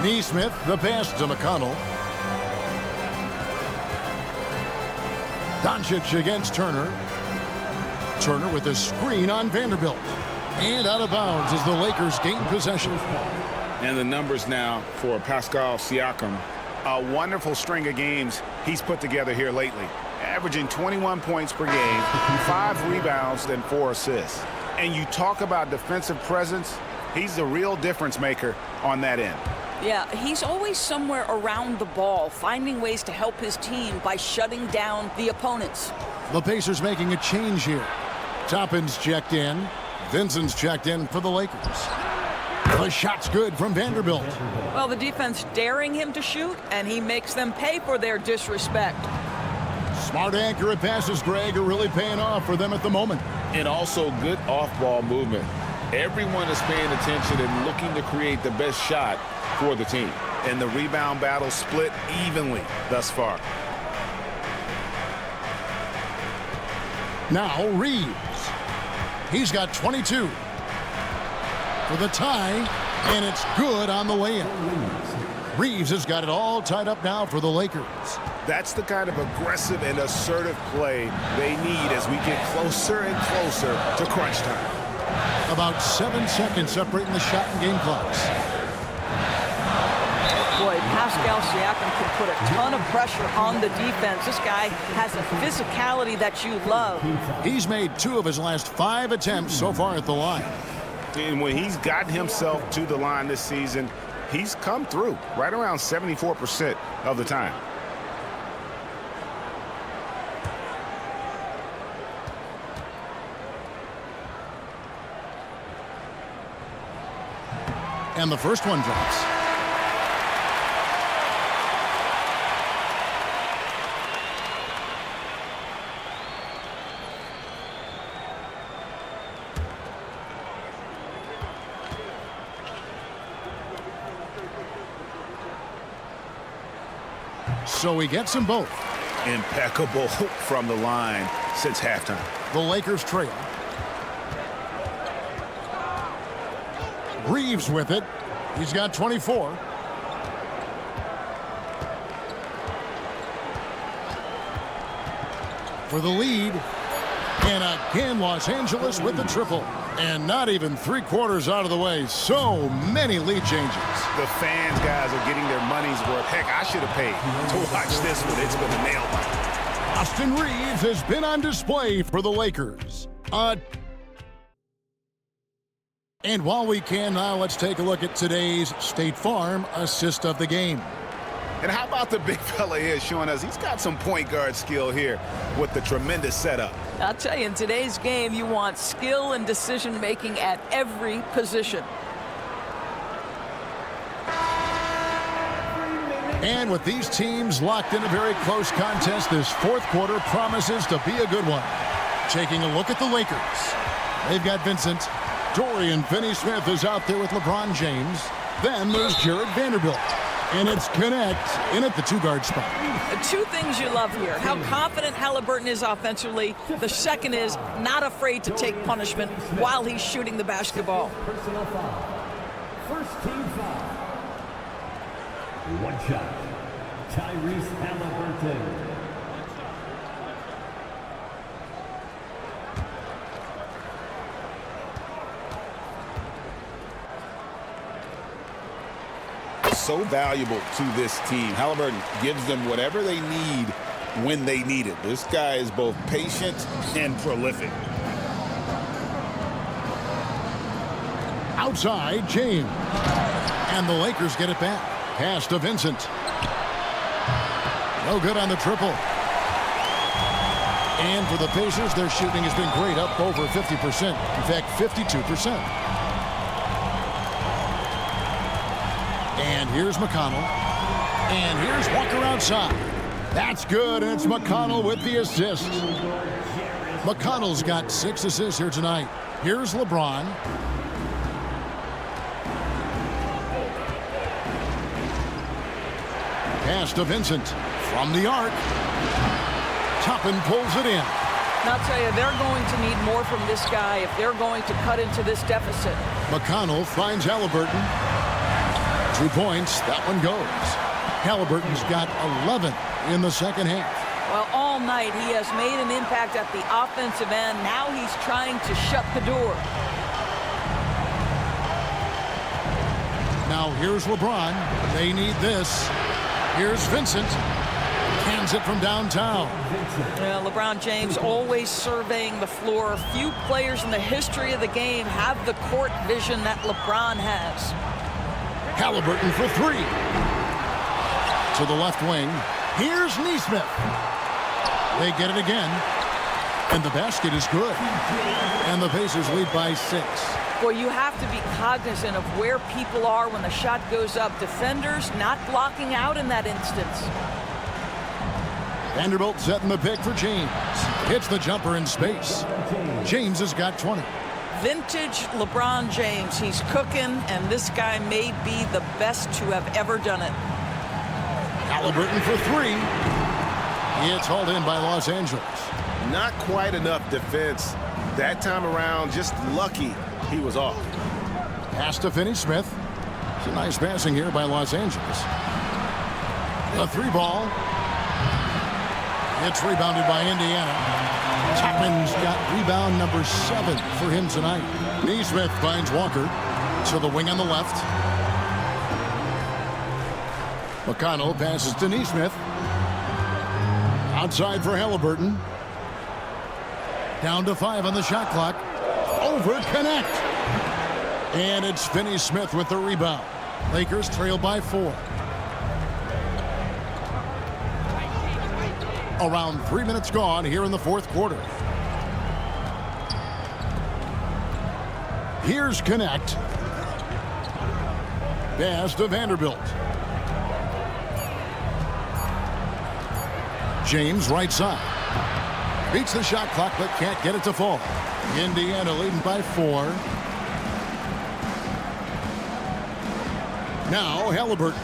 Nesmith, the pass to McConnell. Doncic against Turner. Turner with a screen on Vanderbilt. And out of bounds as the Lakers gain possession. And the numbers now for Pascal Siakam. A wonderful string of games he's put together here lately. Averaging 21 points per game, 5 rebounds, and 4 assists. And you talk about defensive presence, he's the real difference maker on that end. Yeah, he's always somewhere around the ball, finding ways to help his team by shutting down the opponents. The Pacers making a change here. Toppin's checked in. Vincent's checked in for the Lakers. The shot's good from Vanderbilt. Well, the defense daring him to shoot, and he makes them pay for their disrespect. Smart, accurate passes, Greg, are really paying off for them at the moment. And also good off-ball movement. Everyone is paying attention and looking to create the best shot for the team. And the rebound battle split evenly thus far. Now Reeves. He's got 22 for the tie, and it's good on the way in. Reeves has got it all tied up now for the Lakers. That's the kind of aggressive and assertive play they need as we get closer and closer to crunch time. About 7 seconds separating the shot and game clocks. Boy, Pascal Siakam can put a ton of pressure on the defense. This guy has a physicality that you love. He's made 2 of his last 5 attempts so far at the line. And when he's gotten himself to the line this season, he's come through right around 74% of the time. And the first one drops. So he gets them both. Impeccable from the line since halftime. The Lakers trail. Reeves with it. He's got 24. For the lead. And again, Los Angeles with the triple. And not even 3/4 out of the way. So many lead changes. The fans, guys, are getting their money's worth. Heck, I should have paid to watch this one. It's been a nail biter. Austin Reeves has been on display for the Lakers. And while we can now, let's take a look at today's State Farm assist of the game. And how about the big fella here showing us he's got some point guard skill here with the tremendous setup. I'll tell you, in today's game, you want skill and decision-making at every position. And with these teams locked in a very close contest, this fourth quarter promises to be a good one. Taking a look at the Lakers. They've got Vincent. Dorian Finney-Smith is out there with LeBron James. Then there's Jared Vanderbilt. And it's Connect in at the 2-guard spot. 2 things you love here. How confident Halliburton is offensively. The second is not afraid to take punishment while he's shooting the basketball. Personal foul. First team foul. 1 shot. Tyrese Halliburton. So valuable to this team. Halliburton gives them whatever they need when they need it. This guy is both patient and prolific. Outside, James. And the Lakers get it back. Pass to Vincent. No good on the triple. And for the Pacers, their shooting has been great, up over 50%. In fact, 52%. And here's McConnell. And here's Walker outside. That's good, and it's McConnell with the assist. McConnell's got 6 assists here tonight. Here's LeBron. Pass to Vincent from the arc. Toppin pulls it in. And I'll tell you, they're going to need more from this guy if they're going to cut into this deficit. McConnell finds Halliburton. 2 points. That one goes. Halliburton's got 11 in the second half. Well, all night he has made an impact at the offensive end. Now he's trying to shut the door. Now here's LeBron. They need this. Here's Vincent. Hands it from downtown. Well, LeBron James always surveying the floor. Few players in the history of the game have the court vision that LeBron has. Halliburton for 3. To the left wing. Here's Nesmith. They get it again. And the basket is good. And the Pacers lead by 6. Well, you have to be cognizant of where people are when the shot goes up. Defenders not blocking out in that instance. Vanderbilt setting the pick for James. Hits the jumper in space. James has got 20. Vintage LeBron James. He's cooking, and this guy may be the best to have ever done it. Halliburton for 3. It's hauled in by Los Angeles. Not quite enough defense. That time around, just lucky he was off. Pass to Finney-Smith. It's a nice passing here by Los Angeles. The 3 ball. It's rebounded by Indiana. Chapman's got rebound number 7 for him tonight. Nesmith finds Walker to the wing on the left. McConnell passes to Nesmith. Outside for Halliburton. Down to 5 on the shot clock. Over connect. And it's Finney-Smith with the rebound. Lakers trail by 4. Around 3 minutes gone here in the 4th quarter. Here's Connect. Pass to Vanderbilt. James right side. Beats the shot clock but can't get it to fall. Indiana leading by 4. Now Halliburton.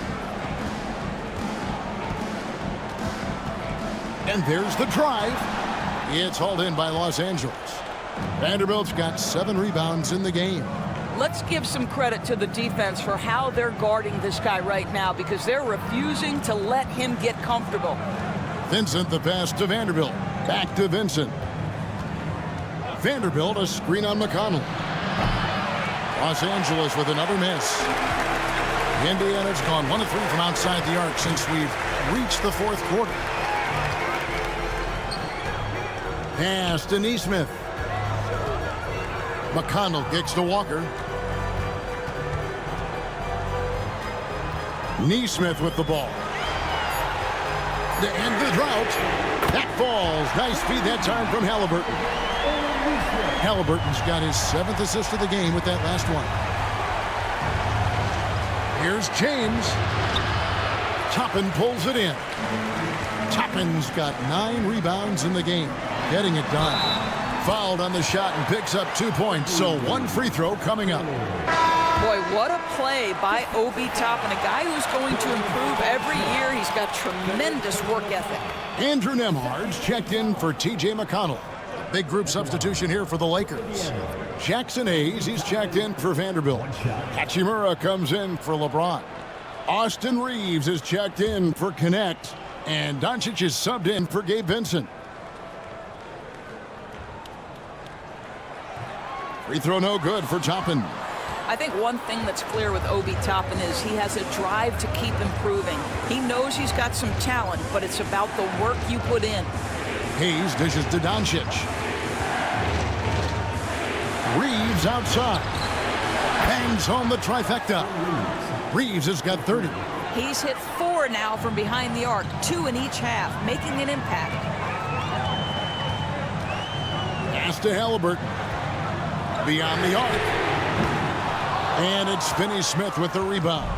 And there's the drive. It's hauled in by Los Angeles. Vanderbilt's got 7 rebounds in the game. Let's give some credit to the defense for how they're guarding this guy right now, because they're refusing to let him get comfortable. Vincent the pass to Vanderbilt. Back to Vincent. Vanderbilt a screen on McConnell. Los Angeles with another miss. Indiana's gone 1 of 3 from outside the arc since we've reached the 4th quarter. Pass to Nesmith. McConnell kicks to Walker. Nesmith with the ball. To end the drought. That falls. Nice feed that time from Halliburton. Halliburton's got his 7th assist of the game with that last one. Here's James. Toppin pulls it in. Toppin's got 9 rebounds in the game. Getting it done. Fouled on the shot and picks up 2 points. So 1 free throw coming up. Boy, what a play by Obi Toppin, a guy who's going to improve every year. He's got tremendous work ethic. Andrew Nembhard's checked in for T.J. McConnell. Big group substitution here for the Lakers. Jackson Hayes, he's checked in for Vanderbilt. Hachimura comes in for LeBron. Austin Reeves is checked in for Connect. And Doncic is subbed in for Gabe Vincent. Free throw no good for Toppin. I think one thing that's clear with Obi Toppin is he has a drive to keep improving. He knows he's got some talent, but it's about the work you put in. Hayes dishes to Doncic. Reeves outside. Bangs home the trifecta. Reeves has got 30. He's hit 4 now from behind the arc, 2 in each half, making an impact. Pass to Halliburton. Beyond the arc. And it's Finney-Smith with the rebound.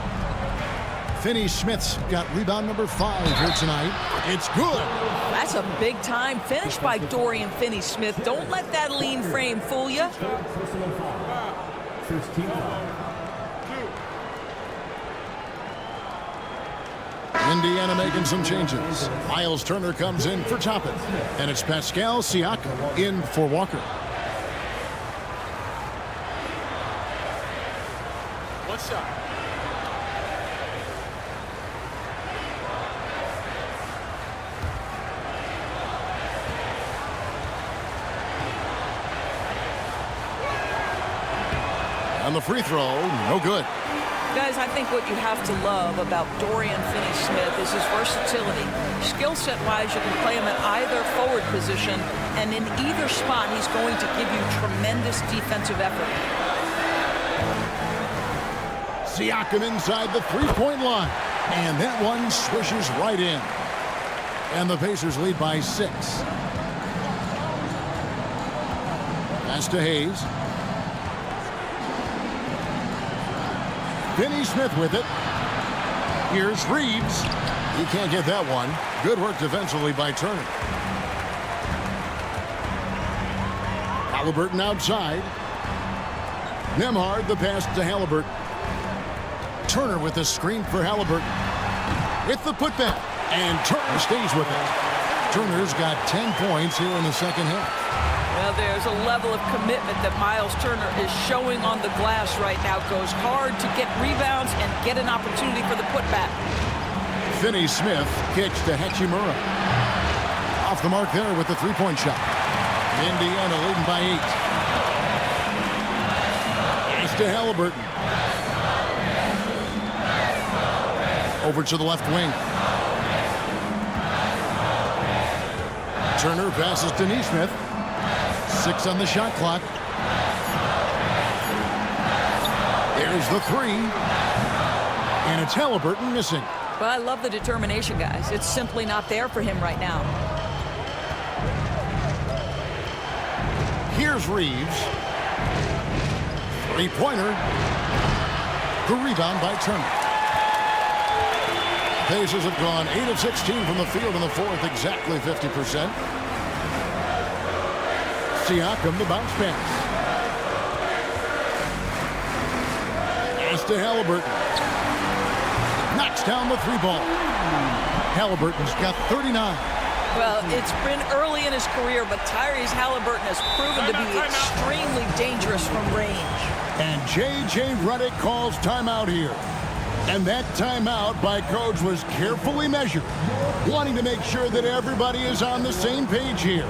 Finney-Smith's got rebound number 5 here tonight. It's good. That's a big-time finish by Dorian Finney-Smith. Don't let that lean frame fool you. Indiana making some changes. Miles Turner comes in for Toppin. And it's Pascal Siakam in for Walker. One shot. On the free throw, no good. Guys, I think what you have to love about Dorian Finney-Smith is his versatility. Skill set-wise, you can play him at either forward position, and in either spot, he's going to give you tremendous defensive effort. Siakam inside the three-point line. And that one swishes right in. And the Pacers lead by 6. Pass to Hayes. Finney Smith with it. Here's Reeves. He can't get that one. Good work defensively by Turner. Halliburton outside. Nembhard the pass to Halliburton. Turner with the screen for Halliburton. With the putback. And Turner stays with it. Turner's got 10 points here in the second half. Well, there's a level of commitment that Miles Turner is showing on the glass right now. Goes hard to get rebounds and get an opportunity for the putback. Finney Smith kicks to Hachimura. Off the mark there with the three-point shot. Indiana leading by 8. Pass to Halliburton. Over to the left wing. Turner passes to Nesmith. 6 on the shot clock. There's the 3. And it's Halliburton missing. Well, I love the determination, guys. It's simply not there for him right now. Here's Reeves. Three-pointer. The rebound by Turner. Pacers have gone 8 of 16 from the field in the fourth, exactly 50%. Siakam, the bounce pass. Pass to Halliburton. Knocks down the 3-ball. Halliburton's got 39. Well, it's been early in his career, but Tyrese Halliburton has proven to be extremely dangerous from range. And J.J. Redick calls timeout here. And that timeout by Coach was carefully measured, wanting to make sure that everybody is on the same page here.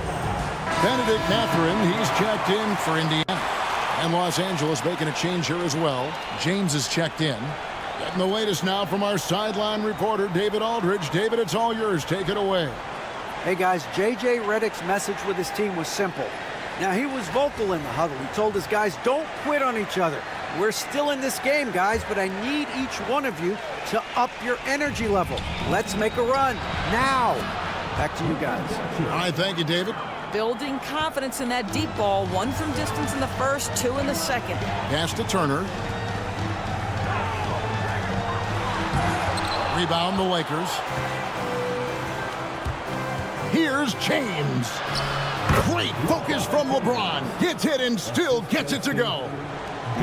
Benedict Mathurin, he's checked in for Indiana. And Los Angeles making a change here as well. James is checked in. Getting the latest now from our sideline reporter, David Aldridge. David, it's all yours. Take it away. Hey, guys, J.J. Redick's message with his team was simple. Now, he was vocal in the huddle. He told his guys, don't quit on each other. We're still in this game, guys, but I need each one of you to up your energy level. Let's make a run now. Back to you guys. All right, thank you, David. Building confidence in that deep ball. 1 from distance in the first, 2 in the second. Pass to Turner. Rebound the Lakers. Here's James. Great focus from LeBron. Gets hit and still gets it to go.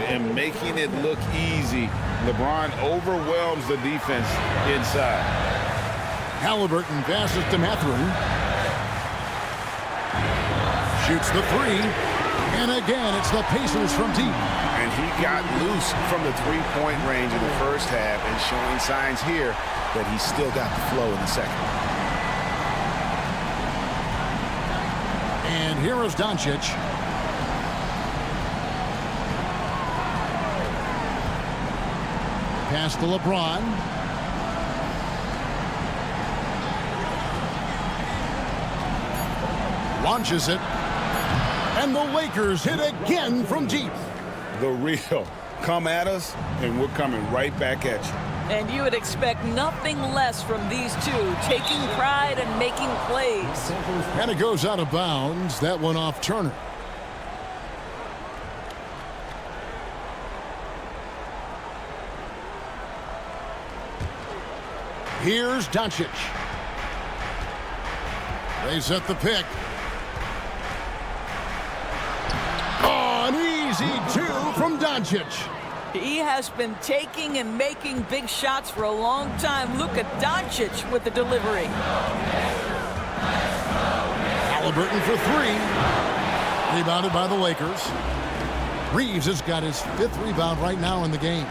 And making it look easy. LeBron overwhelms the defense inside. Halliburton passes to Mathurin. Shoots the 3. And again, it's the Pacers from deep. And he got loose from the three-point range in the first half and showing signs here that he's still got the flow in the second. And here is Doncic. Pass to LeBron. Launches it. And the Lakers hit again from deep. The real. Come at us, and we're coming right back at you. And you would expect nothing less from these two, taking pride and making plays. And it goes out of bounds. That one off Turner. Here's Doncic. They set the pick. Oh, an easy 2 from Doncic. He has been taking and making big shots for a long time. Look at Doncic with the delivery. Halliburton for 3. Rebounded by the Lakers. Reeves has got his 5th rebound right now in the game.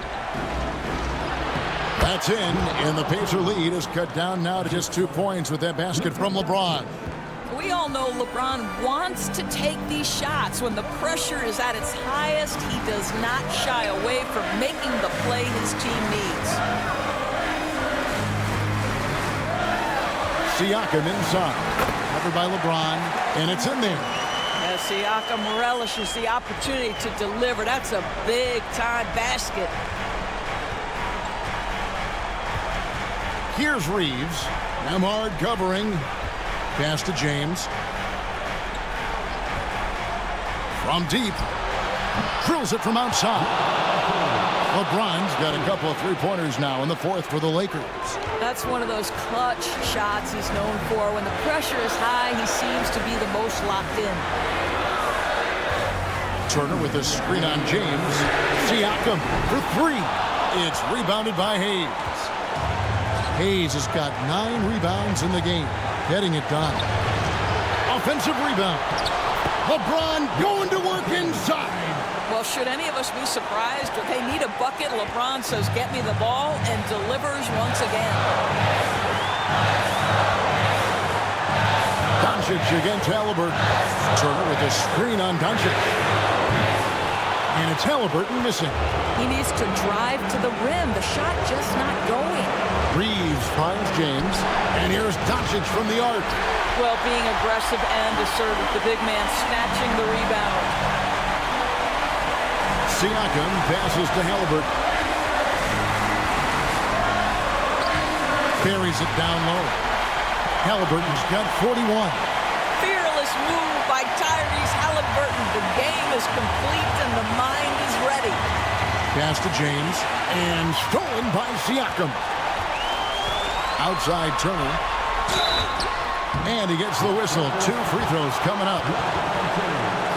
That's in, and the Pacer lead is cut down now to just 2 points with that basket from LeBron. We all know LeBron wants to take these shots. When the pressure is at its highest, he does not shy away from making the play his team needs. Siakam inside. Covered by LeBron, and it's in there. As Siakam relishes the opportunity to deliver. That's a big-time basket. Here's Reeves. Nembhard covering. Pass to James. From deep. Drills it from outside. LeBron's got a couple of three-pointers now in the fourth for the Lakers. That's one of those clutch shots he's known for. When the pressure is high, he seems to be the most locked in. Turner with a screen on James. Siakam for three. It's rebounded by Hayes. Hayes has got 9 rebounds in the game, getting it done. Offensive rebound. LeBron going to work inside. Well, should any of us be surprised if they need a bucket? LeBron says, get me the ball, and delivers once again. Doncic against Halliburton. Turner with a screen on Doncic. And it's Halliburton missing. He needs to drive to the rim. The shot just not going. Reeves finds James. And here's Doncic from the arc. Well, being aggressive and assertive. The big man snatching the rebound. Siakam passes to Halliburton. Carries it down low. Halliburton's got 41. Fearless move by Tyrese Halliburton. The game is complete and the mind is ready. Pass to James. And stolen by Siakam. Outside Turner. And he gets the whistle. 2 free throws coming up.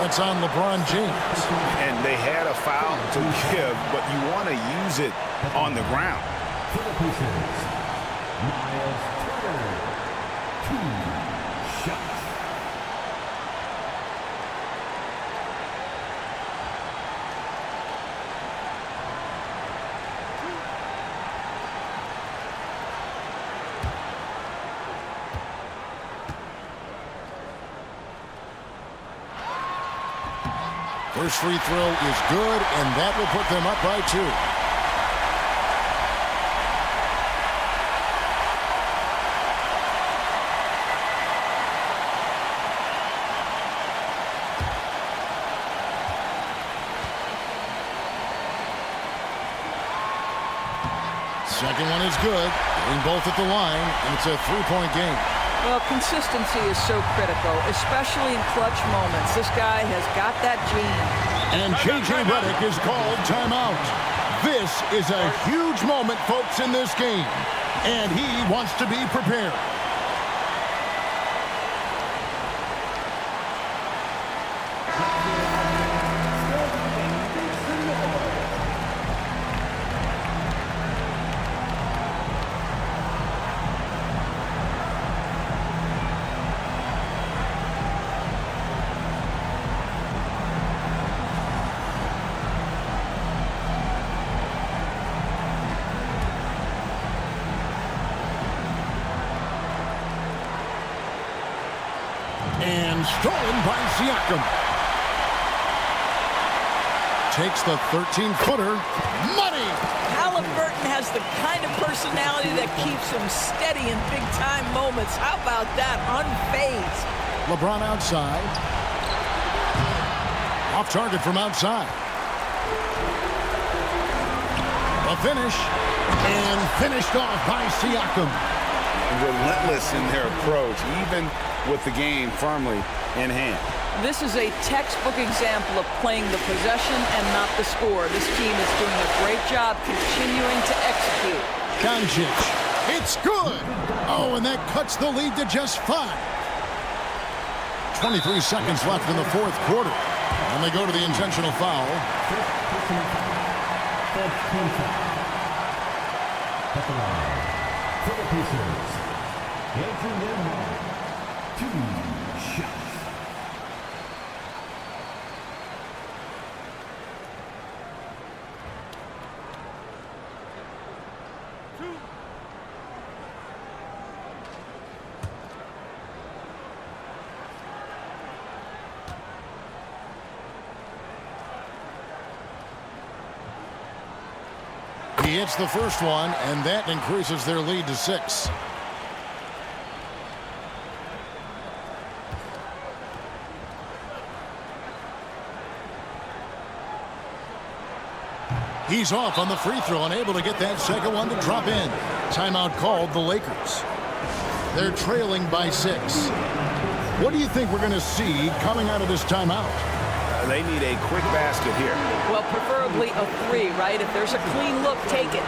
That's on LeBron James. And they had a foul to give, but you want to use it on the ground. For the Pacers, Miles Turner. 2 shots. First free throw is good, and that will put them up by 2. Second one is good. Getting both at the line, and it's a 3-point game. Well, consistency is so critical, especially in clutch moments. This guy has got that gene. And J.J. Redick is called timeout. This is a huge moment, folks, in this game. And he wants to be prepared. And stolen by Siakam. Takes the 13-footer. Money! Halliburton has the kind of personality that keeps him steady in big-time moments. How about that? Unfazed. LeBron outside. Off target from outside. A finish. And finished off by Siakam. Relentless in their approach, even with the game firmly in hand. This is a textbook example of playing the possession and not the score. This team is doing a great job continuing to execute. Doncic. It's good. Oh, and that cuts the lead to just 5. 23 seconds left in the fourth quarter. And they go to the intentional foul. For the Pacers, Andrew Lamar. 2 shots. He hits the first one, and that increases their lead to 6. He's off on the free throw, unable to get that second one to drop in. Timeout called the Lakers. They're trailing by 6. What do you think we're going to see coming out of this timeout? They need a quick basket here. Well, preferably a 3, right? If there's a clean look, take it.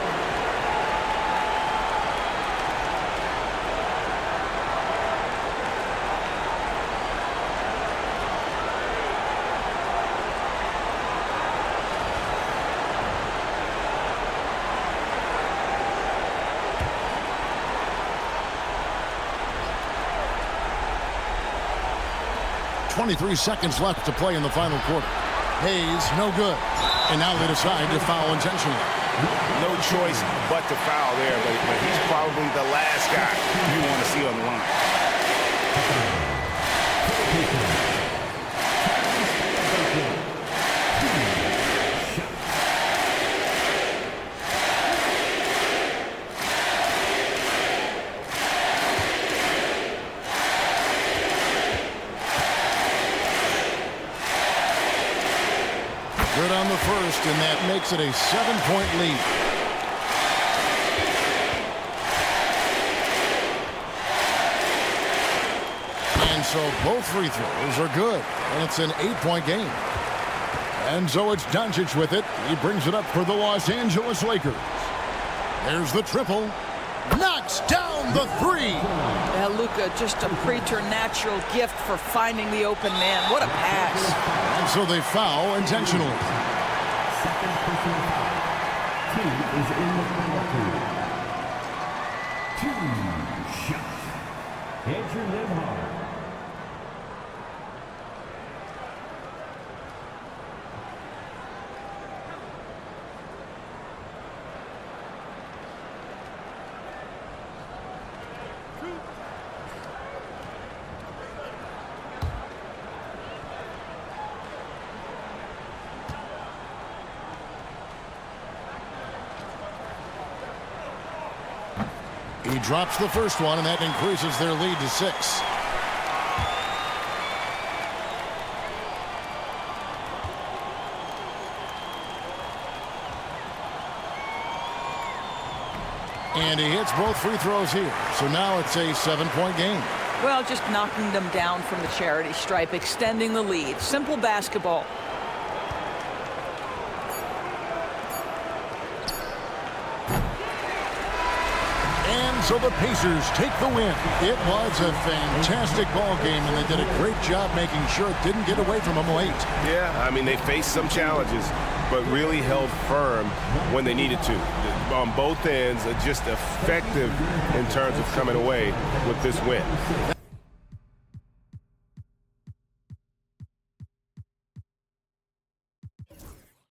.23 seconds left to play in the final quarter. Hayes, no good. And now they decide to foul intentionally. No choice but to foul there, but he's probably the last guy you want to see on the line. Good on the first, and that makes it a 7-point lead. And so both free throws are good, and it's an 8-point game. And so it's Doncic with it. He brings it up for the Los Angeles Lakers. There's the triple. Knocks down the 3. Yeah, Luka, just a preternatural gift for finding the open man. What a pass. And so they foul intentionally. Second personal foul. Team is in the penalty. 2 shots. Andrew Nembhard. He drops the first one, and that increases their lead to 6. And he hits both free throws here. So now it's a 7-point game. Well, just knocking them down from the charity stripe, extending the lead. Simple basketball. So the Pacers take the win. It was a fantastic ball game, and they did a great job making sure it didn't get away from them late. Yeah, I mean, they faced some challenges, but really held firm when they needed to. On both ends, just effective in terms of coming away with this win.